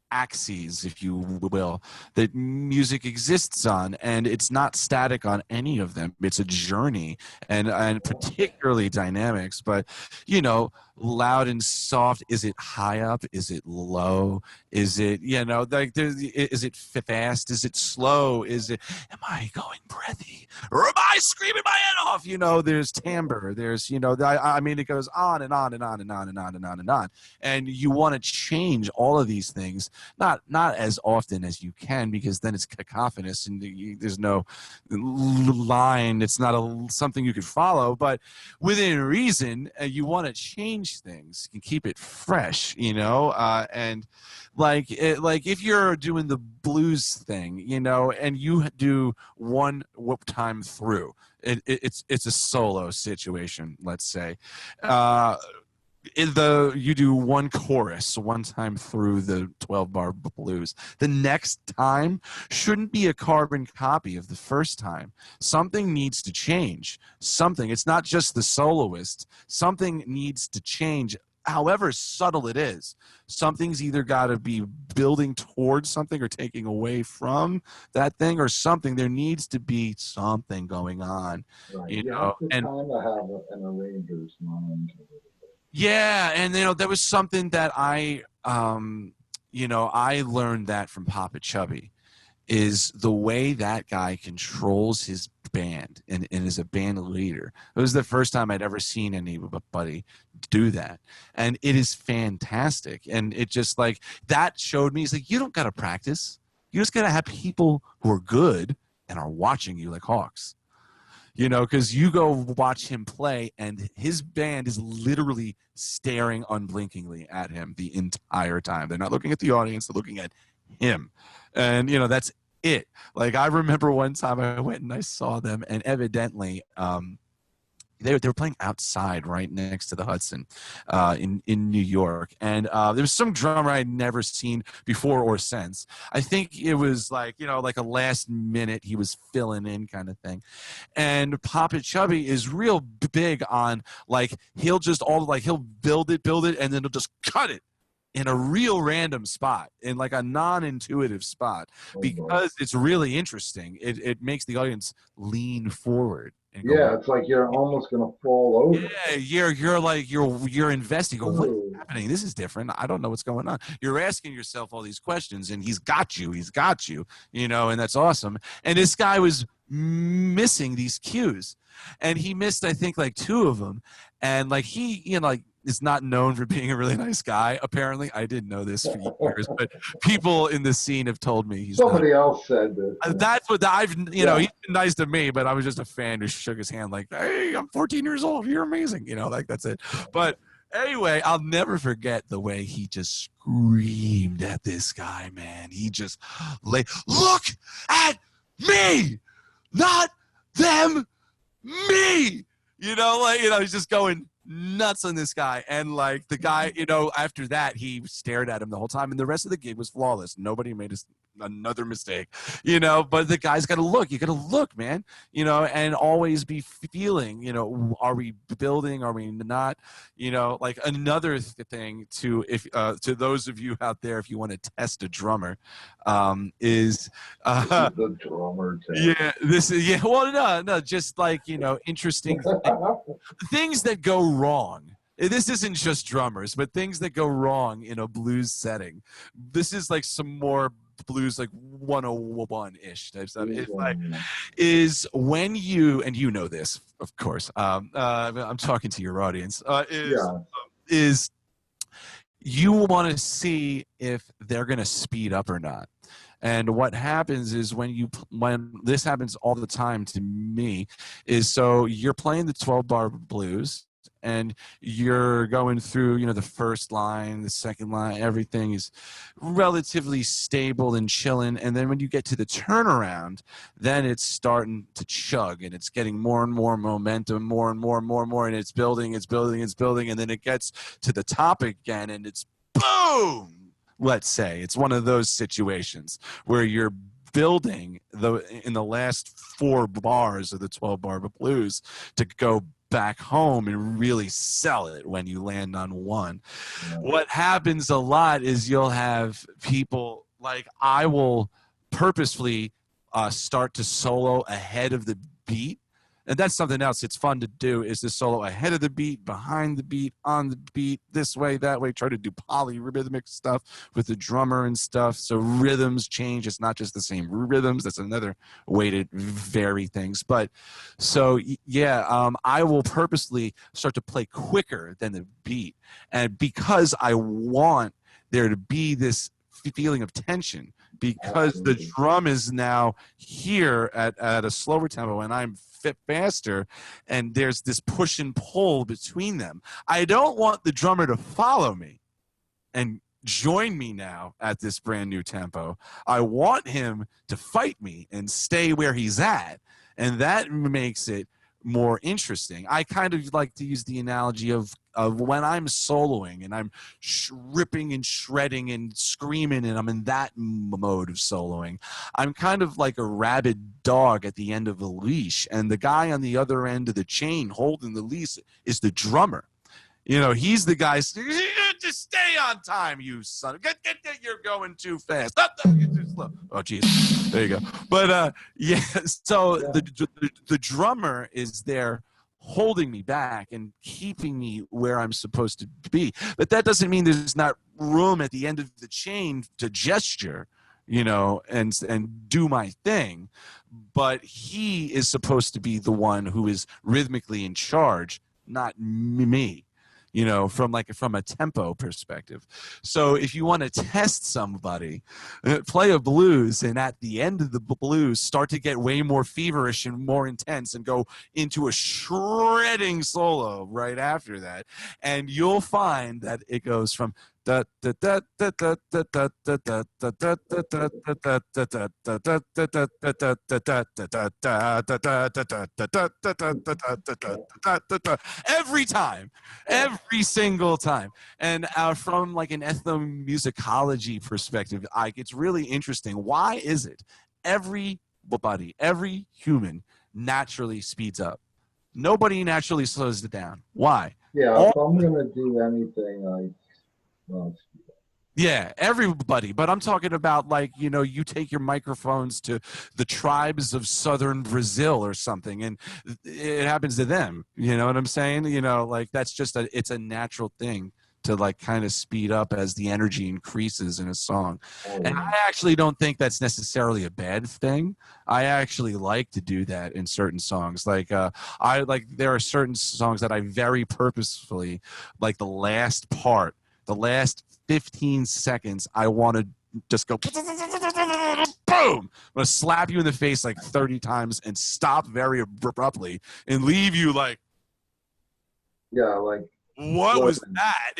axes, if you will, that music exists on, and it's not static on any of them. It's a journey, and particularly dynamics. But you know, loud and soft. Is it high up? Is it low? Is it, you know, like is it fast? Is it slow? Am I going breathy, or am I screaming my head off? You know, there's timbre. There's, you know, I mean, it goes on and on and on and on and on and on and on. And you want to change all of these things, not as often as you can, because then it's cacophonous and there's no line. It's not something you could follow. But within reason, you want to change things and keep it fresh, you know, and like if you're doing the blues thing, you know, and you do one whoop time through, it's a solo situation, let's say. You do one chorus one time through the 12-bar blues. The next time shouldn't be a carbon copy of the first time. Something needs to change. It's not just the soloist. Something needs to change, however subtle it is. Something's either got to be building towards something or taking away from that thing or something. There needs to be something going on. Right. You know, have to kind of have an arranger's mind. Yeah, and you know, there was something that I learned that from Papa Chubby, is the way that guy controls his band and is a band leader. It was the first time I'd ever seen anybody do that. And it is fantastic. And it just like, that showed me, it's like, you don't got to practice. You just got to have people who are good and are watching you like hawks. You know, because you go watch him play and his band is literally staring unblinkingly at him the entire time. They're not looking at the audience, they're looking at him. And, you know, that's it. Like, I remember one time I went and I saw them, and evidently they were playing outside right next to the Hudson in New York. And there was some drummer I had never seen before or since. I think it was like, you know, like a last minute, he was filling in kind of thing. And Papa Chubby is real big on, like, he'll build it, and then he'll just cut it in a real random spot, in like a non-intuitive spot, because it's really interesting. It makes the audience lean forward. Yeah, it's like you're almost gonna fall over. Yeah, you're investing. Go, what's happening? This is different. I don't know what's going on. You're asking yourself all these questions, and he's got you, you know, and that's awesome. And this guy was missing these cues, and he missed, I think, like 2 of them. And like, he, you know, like, is not known for being a really nice guy. Apparently, I didn't know this for years, but people in the scene have told me he's somebody else said this. That's what you know, he's been nice to me, but I was just a fan who shook his hand like, hey, I'm 14 years old. You're amazing. You know, like, that's it. But anyway, I'll never forget the way he just screamed at this guy, man. He just look at me, not them, me. You know, like, you know, he's just going nuts on this guy. And like, the guy, you know, after that, he stared at him the whole time, and the rest of the gig was flawless. Nobody made another mistake, you know. But the guy's got to look. You got to look, man, you know, and always be feeling, you know, are we building, are we not, you know. Like, another thing to, if to those of you out there, if you want to test a drummer, is the drummer test. Well, no, just like, you know, interesting things that go wrong. This isn't just drummers, but things that go wrong in a blues setting. This is like some more blues, like 101-ish type stuff. It's like, is when you, and you know this, of course, I'm talking to your audience, is you want to see if they're going to speed up or not. And what happens is when this happens all the time to me, is so you're playing the 12-bar blues and you're going through, you know, the first line, the second line, everything is relatively stable and chilling. And then when you get to the turnaround, then it's starting to chug and it's getting more and more momentum, more and more and more and more. And it's building. And then it gets to the top again and it's boom. Let's say it's one of those situations where you're building in the last 4 bars of the 12-bar blues to go back home and really sell it when you land on one. Yeah. What happens a lot is you'll have people, like, I will purposefully start to solo ahead of the beat. And that's something else it's fun to do, is to solo ahead of the beat, behind the beat, on the beat, this way, that way. Try to do polyrhythmic stuff with the drummer and stuff. So rhythms change. It's not just the same rhythms. That's another way to vary things. But so, yeah, I will purposely start to play quicker than the beat. And because I want there to be this feeling of tension, because the drum is now here at a slower tempo and I'm faster, and there's this push and pull between them. I don't want the drummer to follow me and join me now at this brand new tempo. I want him to fight me and stay where he's at, and that makes it more interesting. I kind of like to use the analogy of when I'm soloing and I'm ripping and shredding and screaming and I'm in that mode of soloing. I'm kind of like a rabid dog at the end of a leash, and the guy on the other end of the chain holding the leash is the drummer. You know, he's the guy. Just stay on time, you son of. Get, you're going too fast. You're too slow. Oh, geez. There you go. But yeah. So the drummer is there, holding me back and keeping me where I'm supposed to be. But that doesn't mean there's not room at the end of the chain to gesture. and do my thing. But he is supposed to be the one who is rhythmically in charge, not me. From a tempo perspective. So if you want to test somebody, play a blues, and at the end of the blues start to get way more feverish and more intense and go into a shredding solo right after that, and you'll find that it goes from every time, every single time. And from like an ethnomusicology perspective, it's really interesting. Why is it every human naturally speeds up? Nobody naturally slows it down. Why? Yeah, if I'm gonna do anything, yeah, everybody. But I'm talking about you take your microphones to the tribes of southern Brazil or something, and it happens to them. You know what I'm saying? That's just it's a natural thing to kind of speed up as the energy increases in a song. And I actually don't think that's necessarily a bad thing. I actually like to do that in certain songs. There are certain songs that I very purposefully, the last part, the last 15 seconds, I want to just go boom. I'm gonna slap you in the face 30 times and stop very abruptly and leave you what was that?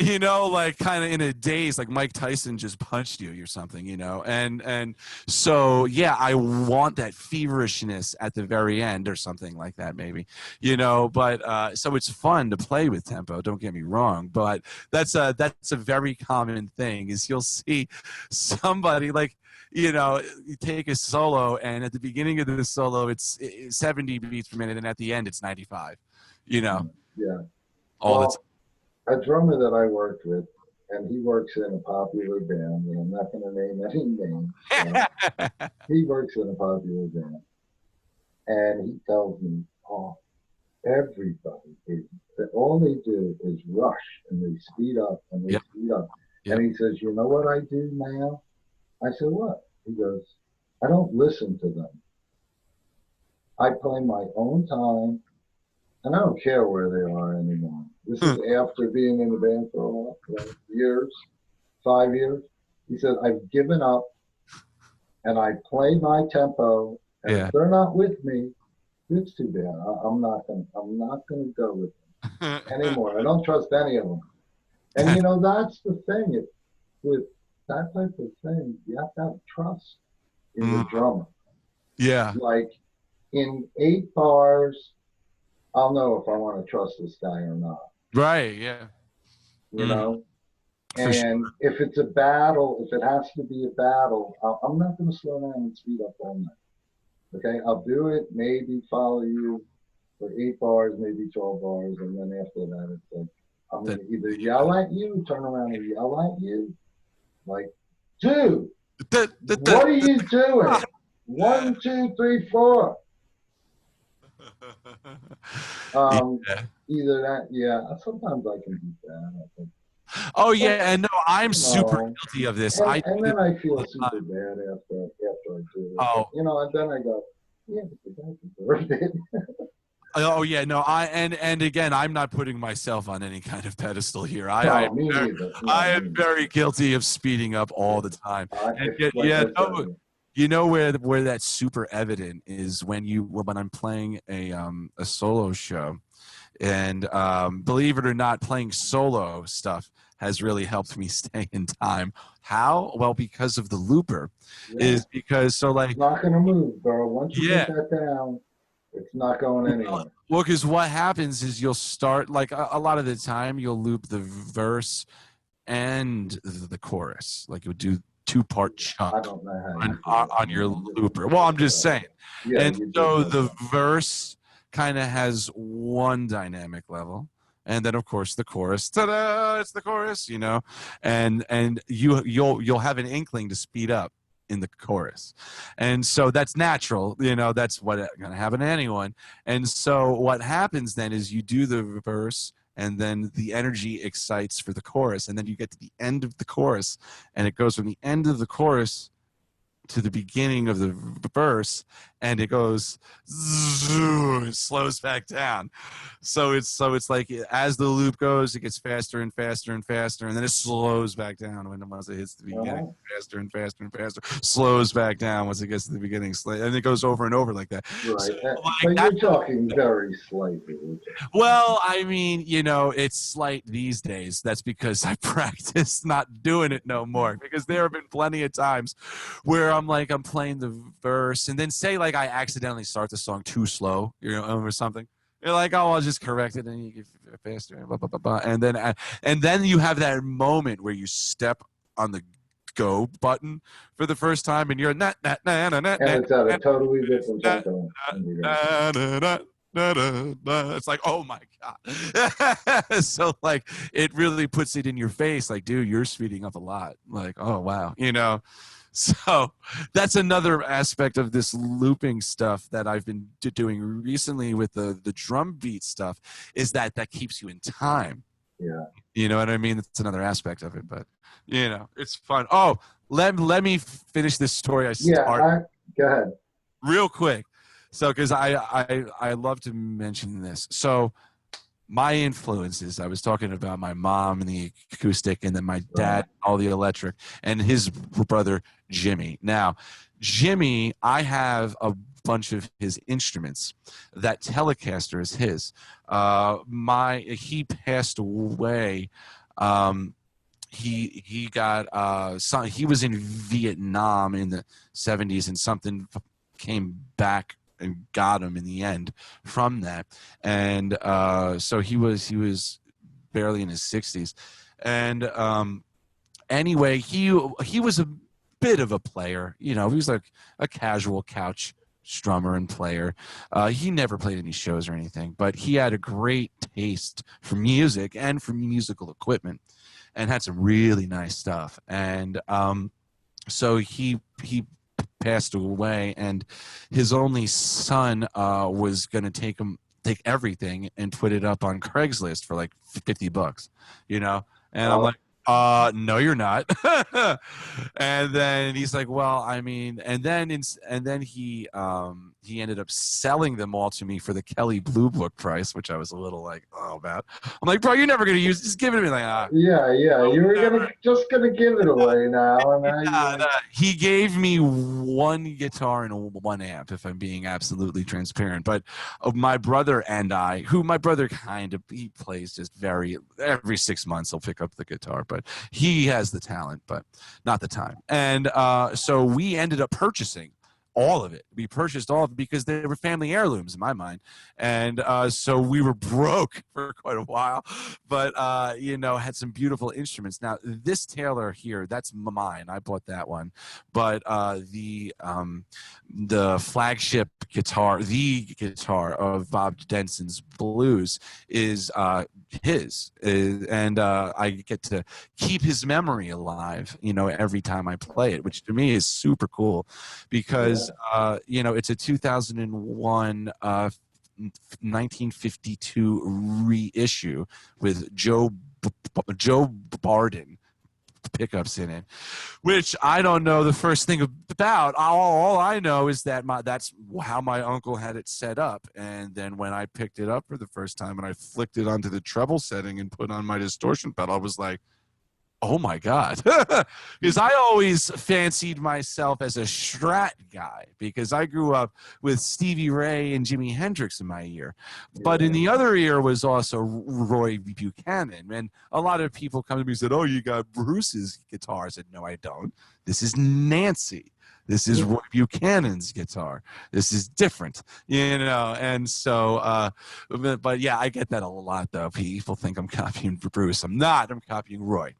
Kind of in a daze, like Mike Tyson just punched you or something, and so yeah, I want that feverishness at the very end or something like that, maybe, but so it's fun to play with tempo, don't get me wrong, but that's a very common thing is you'll see somebody you take a solo, and at the beginning of the solo it's 70 beats per minute, and at the end it's 95. Yeah. All the time. A drummer that I worked with, and he works in a popular band, and I'm not going to name any names. He works in a popular band, and he tells me, everybody all they do is rush, and they speed up, and they speed up. Yep. And he says, you know what I do now? I said, what? He goes, I don't listen to them. I play my own time, and I don't care where they are anymore. This is after being in the band for a while, years, 5 years. He said, I've given up, and I play my tempo, and if they're not with me, it's too bad. I'm not gonna go with them anymore. I don't trust any of them. And that's the thing. With that type of thing, you have to have trust in the drummer. Yeah. Like in 8 bars, I'll know if I want to trust this guy or not. Right, yeah. And if it's a battle, if it has to be a battle, I'm not going to slow down and speed up all night. Okay, I'll do it, maybe follow you for 8 bars, maybe 12 bars, and then after that, it's like, I'm going to either yell at you, turn around and yell at you, dude, what are you doing? 1, 2, 3, 4. Either that, sometimes I can do that, I think. Oh yeah, and no, I'm super guilty of this. And then I feel super bad after I do it. Oh, and then I go, yeah, but the guy deserved it. Oh yeah, no, and again, I'm not putting myself on any kind of pedestal here. I am very guilty of speeding up all the time. Where that's super evident is when I'm playing a solo show, and believe it or not, playing solo stuff has really helped me stay in time. How? Well, because of the looper. Is because it's not gonna move, bro. Once you get that down, it's not going anywhere. Well, because what happens is you'll start, a lot of the time, you'll loop the verse and the chorus. You'll do 2-part chunk I don't know how on your looper. Well, I'm just saying. Yeah, and so the verse kind of has one dynamic level. And then, of course, the chorus. Ta-da! It's the chorus, and you'll have an inkling to speed up in the chorus, and so that's natural. That's what's going to happen to anyone. And so what happens then is you do the verse, and then the energy excites for the chorus, and then you get to the end of the chorus, and it goes from the end of the chorus to the beginning of the verse, and it goes, it slows back down. So it's like as the loop goes, it gets faster and faster and faster, and then it slows back down once it hits the beginning. Faster and faster and faster, slows back down once it gets to the beginning, and it goes over and over like that. Right. So, but you're talking very slightly. Well, I mean, it's slight these days. That's because I practice not doing it no more, because there have been plenty of times where I'm playing the verse, and then say I accidentally start the song too slow, or something. You're like, oh, I'll just correct it, and you get faster, blah, blah, blah, blah. And then you have that moment where you step on the go button for the first time, and you're and it's at a totally different tempo. It's like, oh my god. So it really puts it in your face, like, dude, you're speeding up a lot. Like, oh wow. So that's another aspect of this looping stuff that I've been doing recently with the drum beat stuff, is that keeps you in time. Yeah. You know what I mean? That's another aspect of it, but it's fun. Oh, let me finish this story I started. Go ahead. Real quick. So, because I love to mention this. So, my influences, I was talking about my mom and the acoustic, and then my dad, all the electric, and his brother, Jimmy. Now, Jimmy, I have a bunch of his instruments. That Telecaster is his. He passed away. He got he was in Vietnam in the 70s, and something came back and got him in the end from that. And so he was barely in his 60s. And anyway, he was a bit of a player. He was like a casual couch strummer and player. He never played any shows or anything, but he had a great taste for music and for musical equipment, and had some really nice stuff. And so he passed away, and his only son was going to take everything and put it up on Craigslist for like $50, and I'm like, no, you're not. And then he's like, well, I mean, and then he ended up selling them all to me for the Kelly Blue Book price, which I was a little like, oh, about. I'm like, bro, you're never gonna use it. Just give it to me. Like, yeah, you were just gonna give it away now. And he gave me one guitar and one amp, if I'm being absolutely transparent. But my brother and I, my brother he plays just every 6 months he'll pick up the guitar, but he has the talent, but not the time. And so we ended up purchasing all of it. We purchased all of it because they were family heirlooms in my mind. And so we were broke for quite a while, but, had some beautiful instruments. Now, this Taylor here, that's mine. I bought that one. But the flagship guitar, the guitar of Bob Denson's Blues, is his. And I get to keep his memory alive, every time I play it, which to me is super cool, because it's a 2001 1952 reissue with Joe Barden pickups in it, which I don't know the first thing about. All I know is that that's how my uncle had it set up. And then when I picked it up for the first time and I flicked it onto the treble setting and put on my distortion pedal, I was like, oh my God. Because I always fancied myself as a Strat guy, because I grew up with Stevie Ray and Jimi Hendrix in my ear. But in the other ear was also Roy Buchanan. And a lot of people come to me and said, oh, you got Bruce's guitar. I said, no, I don't. This is Nancy. This is Roy Buchanan's guitar. This is different, and so, but yeah, I get that a lot, though. People think I'm copying Bruce. I'm not. I'm copying Roy.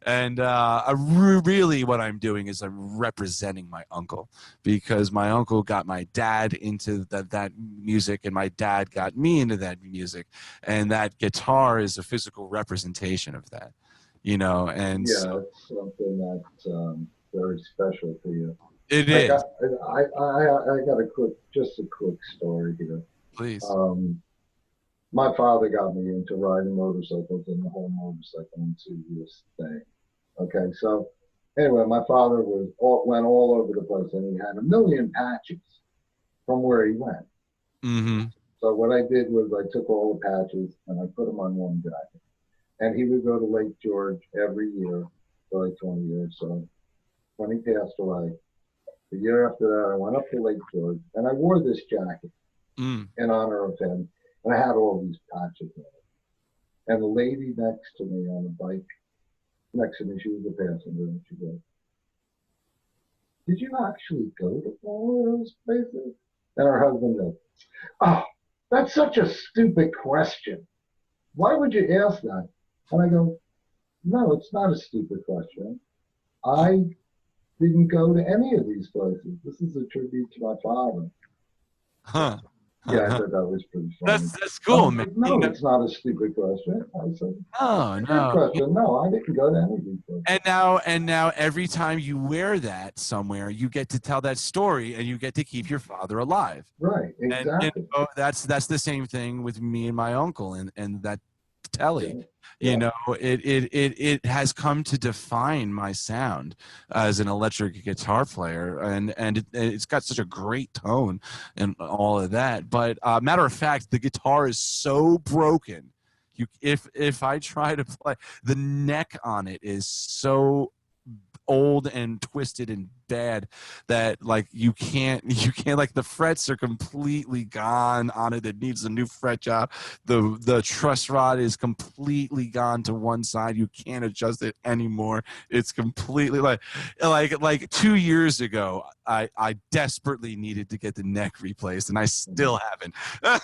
And really what I'm doing is I'm representing my uncle, because my uncle got my dad into that music, and my dad got me into that music. And that guitar is a physical representation of that, and yeah, so, it's something that's very special to you. It is. I got a quick story here. Please. My father got me into riding motorcycles and the whole motorcycle enthusiast thing. Okay, so Anyway, my father went all over the place, and he had a million patches from where he went. Mm-hmm. So what I did was I took all the patches and I put them on one jacket. And he would go to Lake George every year for like 20 years. So when he passed away, the year after that, I went up to Lake George and I wore this jacket in honor of him. And I had all these patches on it. And the lady next to me on the bike, next to me, she was a passenger, and she goes, "Did you actually go to all of those places?" And her husband goes, "Oh, that's such a stupid question. Why would you ask that?" And I go, "No, it's not a stupid question. I didn't go to any of these places. This is a tribute to my father." Huh. Yeah, I thought that was pretty funny. That's cool, man. Like, no, it's not a stupid question. I said, no, good question. No, I didn't go to any of these places. And now every time you wear that somewhere, you get to tell that story, and you get to keep your father alive. Right, exactly. And that's the same thing with me and my uncle and that telly. Yeah. You know, it has come to define my sound as an electric guitar player, and it's got such a great tone and all of that. But matter of fact, the guitar is so broken. If I try to play, the neck on it is so old and twisted and bad that like you can't like the frets are completely gone on it. It needs a new fret job. The truss rod is completely gone to one side. You can't adjust it anymore. It's completely like 2 years ago I desperately needed to get the neck replaced, and I still haven't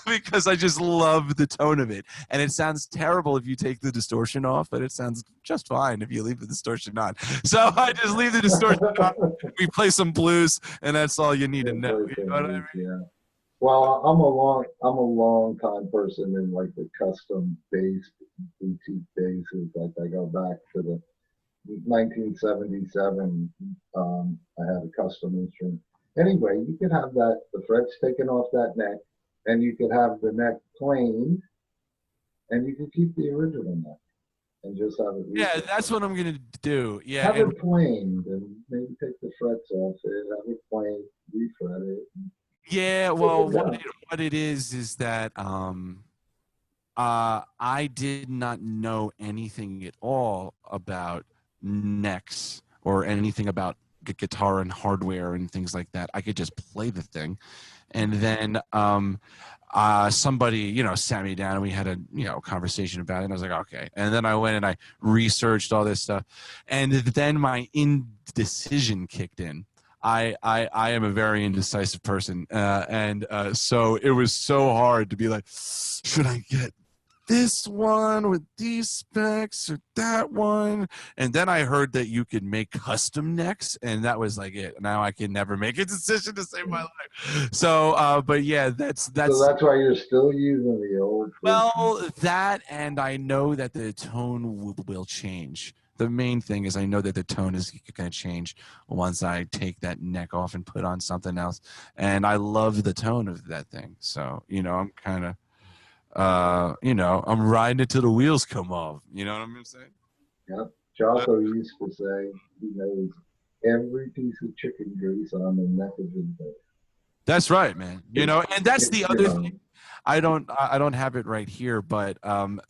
because I just love the tone of it. And it sounds terrible if you take the distortion off, but it sounds just fine if you leave the distortion on. So I just leave the distortion on. We play some blues, and that's all you need to know. You know what I mean? Yeah. Well, I'm a long time person in like the custom bass, boutique basses. Like I go back to the 1977. I had a custom instrument. Anyway, you could have the frets taken off that neck, and you could have the neck planed, and you could keep the original neck. And just have it. Yeah, that's what I'm gonna do. Yeah, have it planed and maybe take the frets off it. Have it planed, refret it. Yeah, well, what it is that I did not know anything at all about necks or anything about guitar and hardware and things like that. I could just play the thing, and then somebody sat me down and we had a conversation about it, and I was like, okay. And then I went and I researched all this stuff, and then my indecision kicked in. I am a very indecisive person, and so it was so hard to be like, should I get this one with these specs or that one? And then I heard that you could make custom necks, and that was like it. Now I can never make a decision to save my life. So but yeah, that's so that's why you're still using the old system. Well, that, and I know that the tone will change. The main thing is I know that the tone is going to change once I take that neck off and put on something else, and I love the tone of that thing. So I'm kind of I'm riding it till the wheels come off. You know what I'm saying? Yep. Jocko used to say he knows every piece of chicken grease on the neck of his bass. That's right, man. And that's the other thing. I don't have it right here, but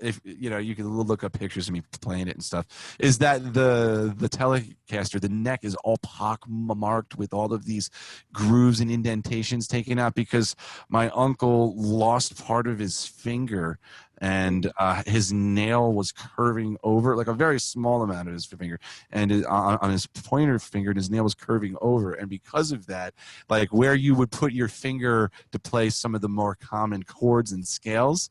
if you can look up pictures of me playing it and stuff. Is that the Telecaster? The neck is all pock-marked with all of these grooves and indentations taken out because my uncle lost part of his finger, and his nail was curving over, like a very small amount of his finger, and on his pointer finger, his nail was curving over, and because of that, like where you would put your finger to play some of the more common chords and scales,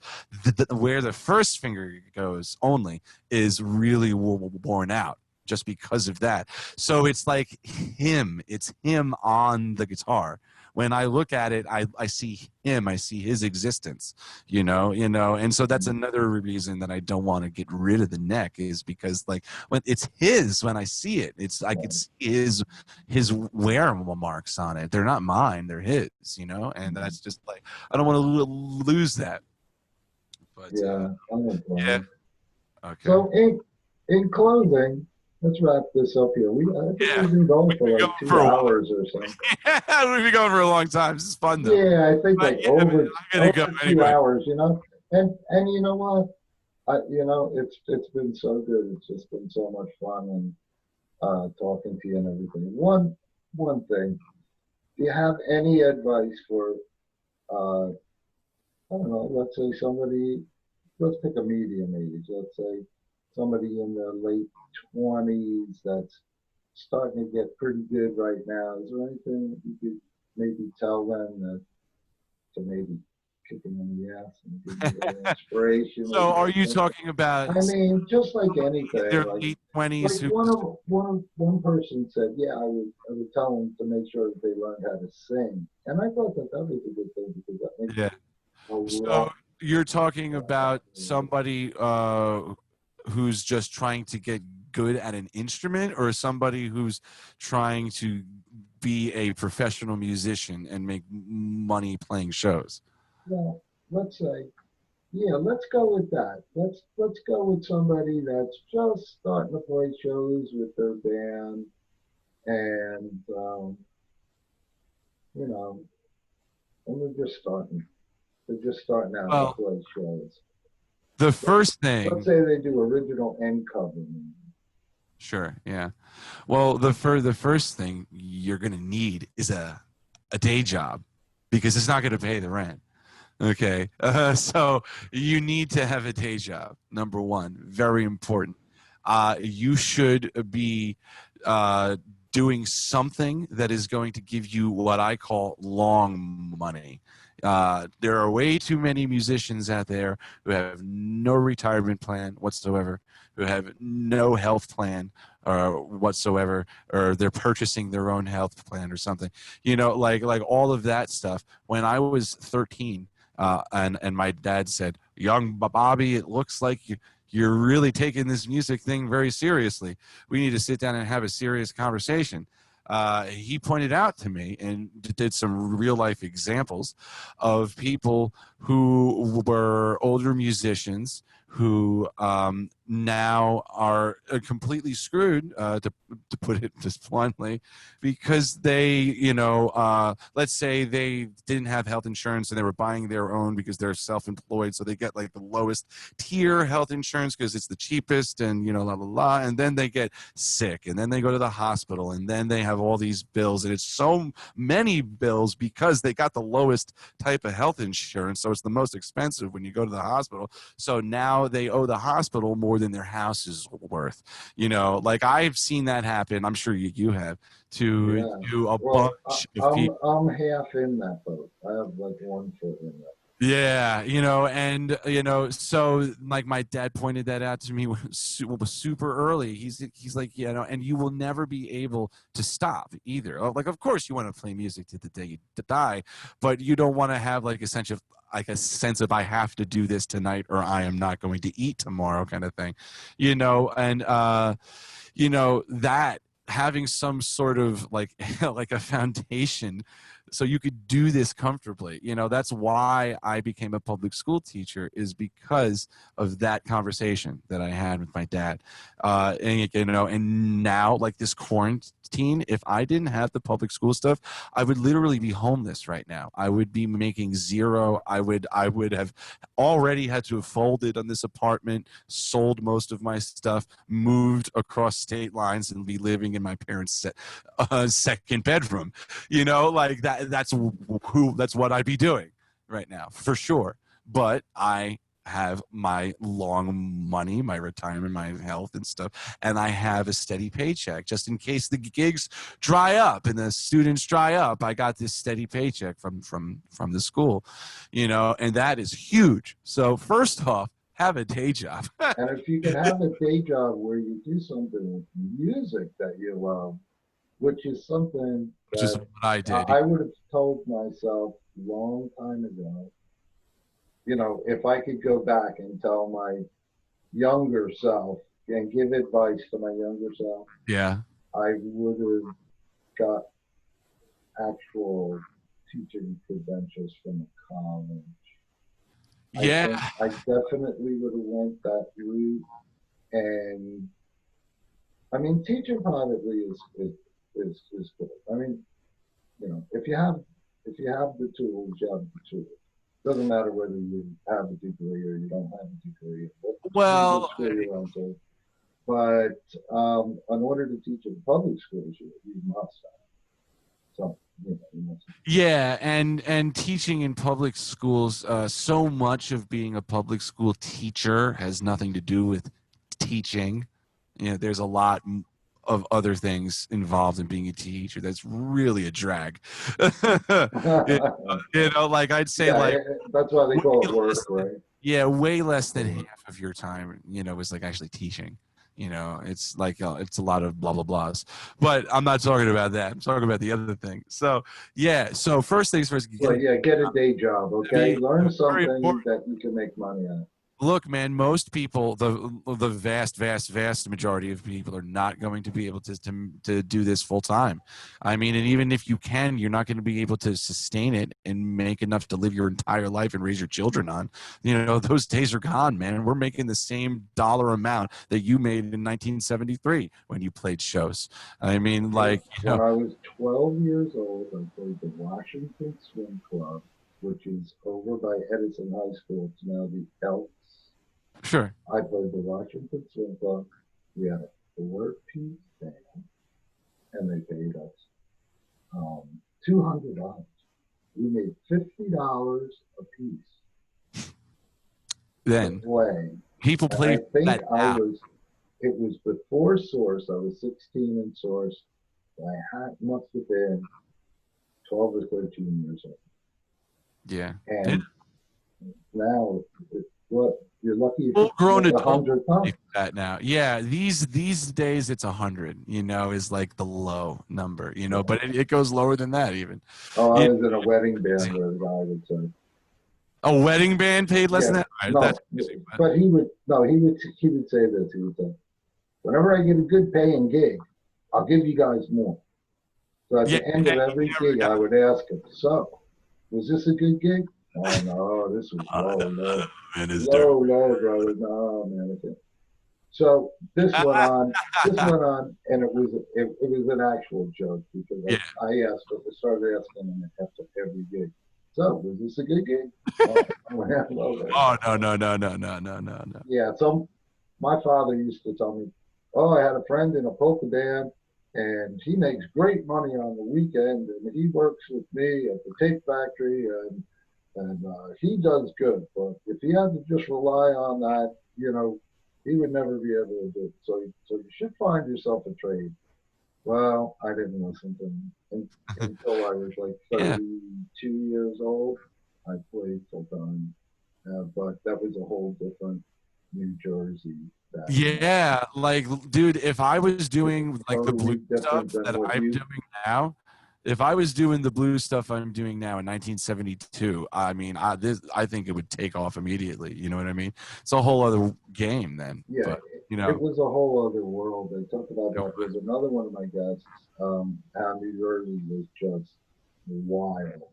where the first finger goes only is really worn out just because of that. So it's like it's him on the guitar. When I look at it, I see him, I see his existence, and so that's another reason that I don't want to get rid of the neck, is because like when it's his, when I see it, I could see his wear marks on it. They're not mine, they're his, and that's just like, I don't want to lose that. But yeah. yeah. Okay. So in closing, let's wrap this up here. I think Yeah. we've been going for We've been like going 2 for a while. hours or something. Yeah, we've been going for a long time. This is fun though. Yeah, I think But like yeah, man, I'm gonna go over 2 anyway. hours, you know. And you know what? It's been so good. It's just been so much fun and talking to you and everything. One thing. Do you have any advice for I don't know, let's say somebody, let's pick a medium age, let's say somebody in their late 20s that's starting to get pretty good right now. Is there anything you could maybe tell them that to maybe kick them in the ass and give them a little inspiration or So, are you something? talking about I mean, just like in anything, their late 20s like who? one person said, yeah, I would tell them to make sure that they learned how to sing, and I thought that that was a good thing because that makes Yeah. a So lot. you're talking about somebody who's just trying to get good at an instrument, or somebody who's trying to be a professional musician and make money playing shows? Well, let's say, yeah, let's go with that. Let's go with somebody that's just starting to play shows with their band, and you know, and they're just starting out to Well, play shows. the Let's first let's thing, say they do original and cover. sure, yeah. Well, the first thing you're gonna need is a day job, because it's not gonna pay the rent. Okay. So you need to have a day job. Number one, very important. You should be uh, doing something that is going to give you what I call long money. There are way too many musicians out there who have no retirement plan whatsoever, who have no health plan whatsoever, or they're purchasing their own health plan or something. Like all of that stuff. When I was 13, and my dad said, "Young Bobby, it looks like you're really taking this music thing very seriously. We need to sit down and have a serious conversation." He pointed out to me and did some real life examples of people who were older musicians who now are completely screwed, to put it just bluntly, because let's say they didn't have health insurance and they were buying their own because they're self-employed, so they get like the lowest tier health insurance because it's the cheapest, and la la la, and then they get sick, and then they go to the hospital, and then they have all these bills, and it's so many bills because they got the lowest type of health insurance, so it's the most expensive when you go to the hospital. So now they owe the hospital more than their house is worth. Like I've seen that happen. I'm sure you have, to Yeah. a Well, bunch of people. I'm half in that boat. I have like 1 foot in that. Yeah, and so like my dad pointed that out to me super early. He's like, and you will never be able to stop either. Like, of course, you want to play music to the day you die, but you don't want to have like a sense of I have to do this tonight or I am not going to eat tomorrow kind of thing, and that having some sort of like like a foundation so you could do this comfortably. That's why I became a public school teacher, is because of that conversation that I had with my dad. And now, like this quarantine, if I didn't have the public school stuff, I would literally be homeless right now. I would be making zero. I would have already had to have folded on this apartment, sold most of my stuff, moved across state lines, and be living in my parents' second bedroom. Like that's what I'd be doing right now for sure. But I have my long money, my retirement, my health and stuff, and I have a steady paycheck just in case the gigs dry up and the students dry up. I got this steady paycheck from the school, and that is huge. So first off, have a day job. And if you could have a day job where you do something with music that you love, which is something Which is that what I did. I would have told myself a long time ago, if I could go back and tell my younger self and give advice to my younger self, Yeah. I would have got actual teaching credentials from a college. Yeah. I think I definitely would have went that route, and I mean, teaching privately is good. I mean, if you have the tools, you have the tools. Doesn't matter whether you have a degree or you don't have a degree. Well, School you went to. But in order to teach in public schools, you must have. So, you must have. Yeah, and teaching in public schools, so much of being a public school teacher has nothing to do with teaching. There's a lot of other things involved in being a teacher that's really a drag. Like I'd say, that's why they call it work, right? Yeah, way less than half of your time, is like actually teaching. It's like it's a lot of blah blah blahs. But I'm not talking about that. I'm talking about the other thing. So yeah. So first things first. Get a day job. Okay, learn something that you can make money at. Look, man, most people, the vast majority of people are not going to be able to do this full time. I mean, and even if you can, you're not going to be able to sustain it and make enough to live your entire life and raise your children on. Those days are gone, man. We're making the same dollar amount that you made in 1973 when you played shows. I mean, when I was 12 years old, I played the Washington Swim Club, which is over by Edison High School. It's now the Elks. Sure. I played the Washington Swim Club. We had a 4-piece band, and they paid us $200. We made $50 a piece. Then people played. It was before Source. I was 16 in Source. Must have been 12 or 13 years old. Yeah. And now, you're lucky if full grown it's $100 that now. Yeah, these days it's 100. Is like the low number. But it goes lower than that even. Oh, I was in a wedding band where the guy would say. A wedding band paid less than that. Right, no, but he would say this. He would say, "Whenever I get a good paying gig, I'll give you guys more." So at the end of every gig, I would ask him, "So, was this a good gig?" "Oh no, this was low, brother. No, man." Okay. So this went on, and it was an actual joke because I started asking him after every gig. "So, was this a good gig?" Oh no. Yeah. So my father used to tell me, "Oh, I had a friend in a polka band, and he makes great money on the weekend, and he works with me at the tape factory, and he does good. But if he had to just rely on that, he would never be able to do it. So you should find yourself a trade." Well, I didn't listen to him until I was like 32 years old. I played full time, but that was a whole different New Jersey. Yeah, like, dude, if I was doing like the blue stuff that I'm doing now, if I was doing the blue stuff I'm doing now in 1972, I mean, I think it would take off immediately. You know what I mean? It's a whole other game then. Yeah, but, it was a whole other world. They talked about that. There's another one of my guests. How New Jersey was just wild.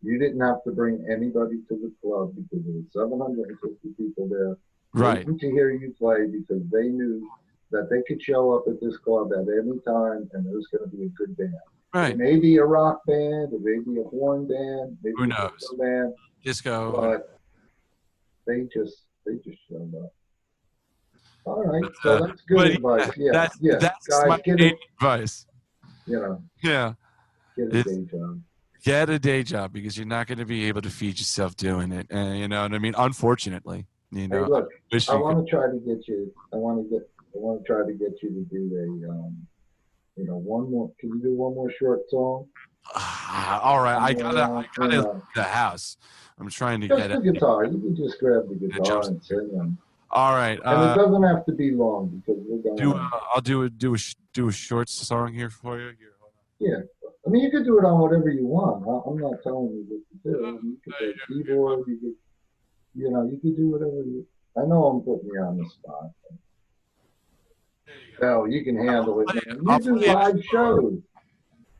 You didn't have to bring anybody to the club because there were 750 people there. Right. To hear you play because they knew that they could show up at this club at any time and there was going to be a good band. Right. It may be a rock band, it may be a horn band, maybe who knows? A disco band. Disco. But they just showed up. All right, so that's good advice. Yeah, that's guys, my advice. Yeah. Get a day job. Get a day job because you're not going to be able to feed yourself doing it. And you know what I mean? Unfortunately, Hey, look, I want to try to get you. I want to try to get you to do a one more. Can you do one more short song? All right, I gotta leave the house. I'm trying to get the guitar. You can just grab the guitar and sing them. All right, and it doesn't have to be long because we're going. I'll do a short song here for you. Here, hold on. Yeah, I mean you could do it on whatever you want. I'm not telling you what to do. You could play keyboard. You could, you could do whatever you. I know I'm putting you on the spot. No, you can handle it. You do live shows.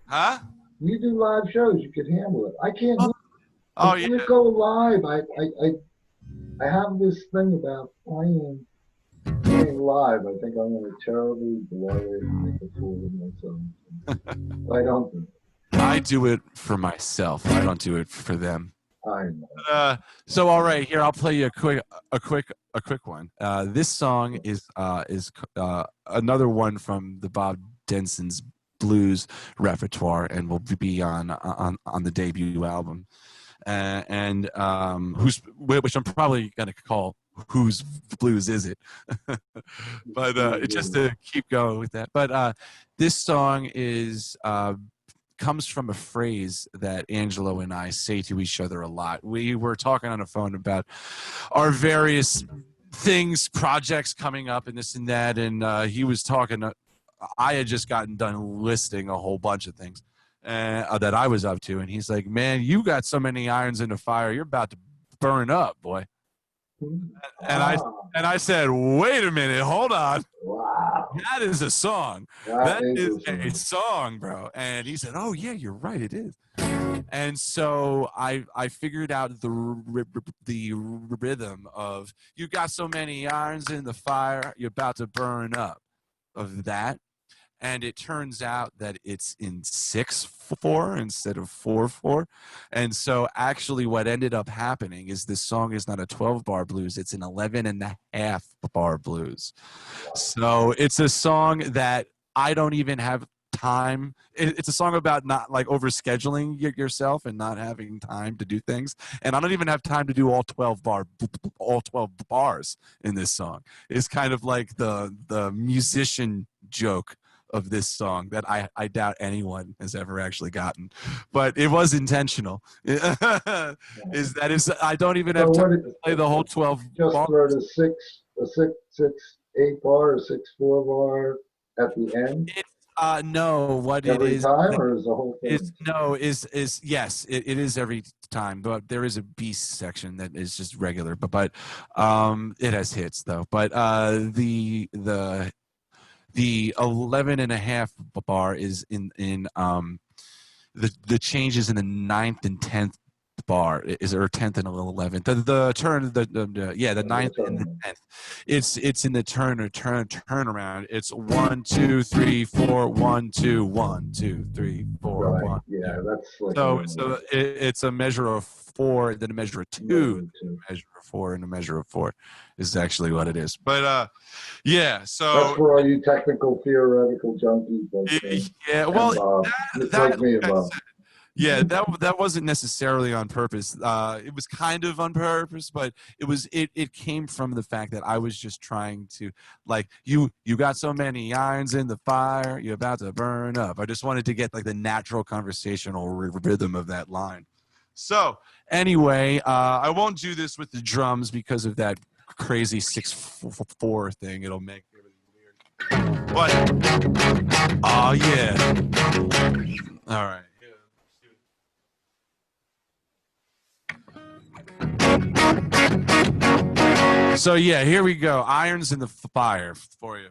Huh? You do live shows. You could handle it. I can't. Oh yeah. You go live. I have this thing about playing playing live, I think I'm going to terribly blow it and make a fool of myself. I don't do it. I do it for myself. I don't do it for them. I know. So all right, here I'll play you a quick one. This song is another one from the Bob Denson's blues repertoire, and will be on the debut album, and which I'm probably gonna call "Whose Blues Is It?" But just to keep going with that. But this song is. Comes from a phrase that Angelo and I say to each other a lot. We were talking on the phone about our various things, projects coming up and this and that, and he was talking. I had just gotten done listing a whole bunch of things that I was up to, and he's like, "Man, you got so many irons in the fire, you're about to burn up, boy." And I said, "Wait a minute, hold on. Wow. That is a song. That is a song, bro." And he said, "Oh yeah, you're right, it is." And so I figured out the rhythm of "you got so many irons in the fire, you're about to burn up," of that. And it turns out that it's in 6/4 instead of 4/4. And so actually what ended up happening is this song is not a 12-bar blues, it's an 11.5-bar blues. So it's a song that I don't even have time. It's a song about not like overscheduling yourself and not having time to do things. And I don't even have time to do all 12 bars in this song. It's kind of like the musician joke of this song that I doubt anyone has ever actually gotten, but it was intentional. I don't even have time to play the whole 12 just bars. for the 6/8 bar or 6/4 bar at the end. No, what every it is time, or is the whole thing? Yes, it is every time, but there is a B section that is just regular, but it has hits though. But the 11.5 bar is in the changes in the 9th and 10th bar is, or 10th and 11th. The 9th and the 10th. It's in the turnaround. It's 1 2 3 4 1 2 1 2 3 4 right. 1. Yeah, that's like so it's a measure of 4, then a measure of 2, a measure of 4, and a measure of 4 is actually what it is. But yeah, so that's for all you technical theoretical junkies. Like, yeah, well, like me about. Yeah, that wasn't necessarily on purpose. It was kind of on purpose, but it came from the fact that I was just trying to, like, you got so many irons in the fire, you're about to burn up. I just wanted to get like the natural conversational rhythm of that line. So anyway, I won't do this with the drums because of that crazy 6/4 thing. It'll make everything weird. But oh yeah, all right. So yeah, here we go. Irons in the fire for you.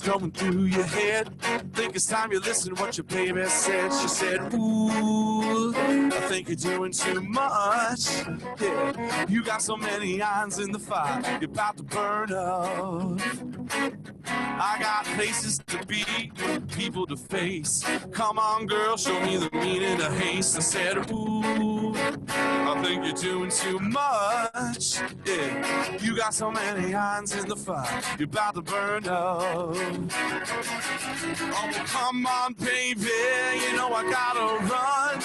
Going through your head. Think it's time you listen to what your baby said. She said, ooh, I think you're doing too much. Yeah, you got so many irons in the fire, you're about to burn up. I got places to be, people to face. Come on, girl, show me the meaning of haste. I said, ooh, I think you're doing too much. Yeah, you got so many irons in the fire, you're about to burn up. Oh, come on, baby, you know I gotta run.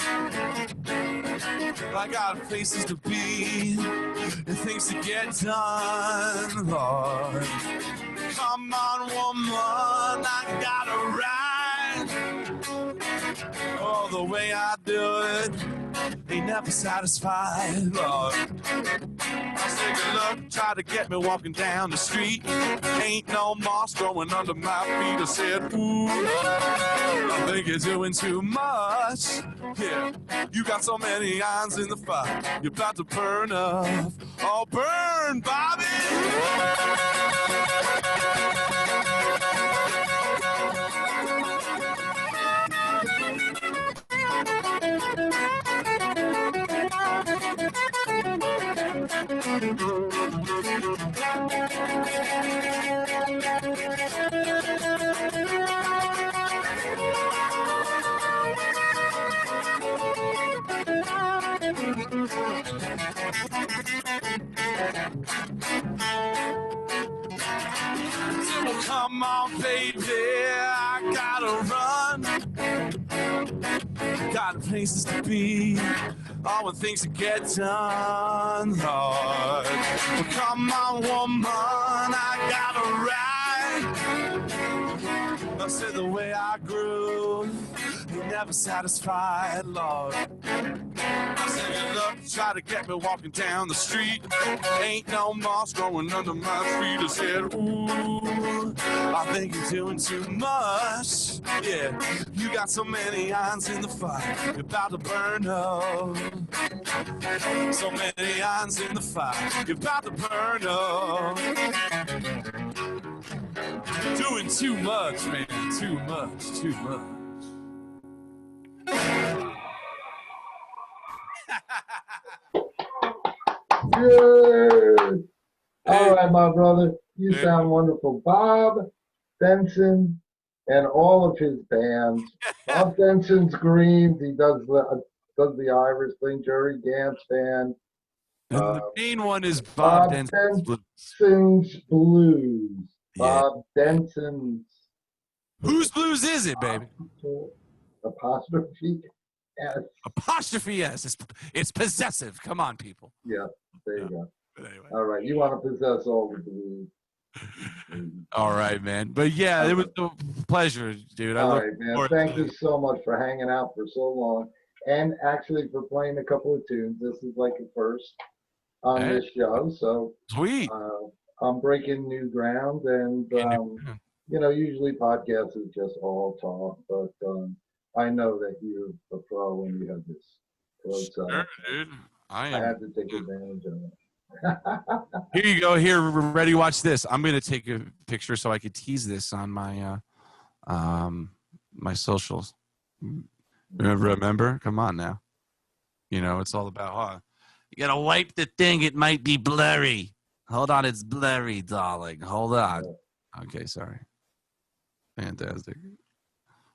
I got places to be and things to get done, Lord. Come on, woman, I gotta ride. Oh, the way I do it ain't never satisfied, Lord. I take a look, try to get me walking down the street. Ain't no moss growing under my feet. I said, ooh, I think you're doing too much. Yeah, you got so many irons in the fire. You're about to burn up. Oh, burn, Bobby! Come on, baby, I gotta run. Got places to be, all the things to get done, Lord. Well, come on, woman, I gotta ride. I said the way I grew, you never satisfied, Lord. I said you look, try to get me walking down the street. Ain't no moss growing under my feet. I said, ooh, I think you're doing too much. Yeah, you got so many irons in the fire. You're about to burn up. So many irons in the fire. You're about to burn up. Doing too much, man. Too much, too much. Good. All right, my brother. You sound wonderful. Bob Denson and all of his bands. Bob Denson's Greens. He does the Irish thing. Jerry Gant's band. And the main one is Bob Denson's Blues. Yeah. Bob Denson's. Whose blues is it, baby? Apostrophe S. Apostrophe S. It's possessive. Come on, people. Yeah, there you go. But anyway. All right, you want to possess all the blues. All right, man. But yeah, it was a pleasure, dude. All right, man. Thank you so much for hanging out for so long, and actually for playing a couple of tunes. This is like a first on this show, so sweet. I'm breaking new ground, and usually podcasts is just all talk, but I know that you're a pro when you have this. Sure, dude. I had to take advantage of it. Here you go. Here, ready? Watch this. I'm gonna take a picture so I could tease this on my my socials. Remember? Come on now. You know it's all about. You gotta wipe the thing. It might be blurry. Hold on, it's blurry, darling. Hold on. Okay, sorry. Fantastic.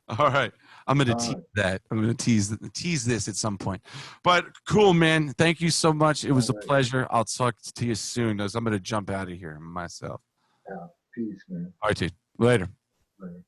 All right, I'm gonna tease that. I'm gonna tease this at some point. But cool, man. Thank you so much. It was a pleasure. I'll talk to you soon. As I'm gonna jump out of here myself. Yeah, peace, man. All right, dude. Later. Later.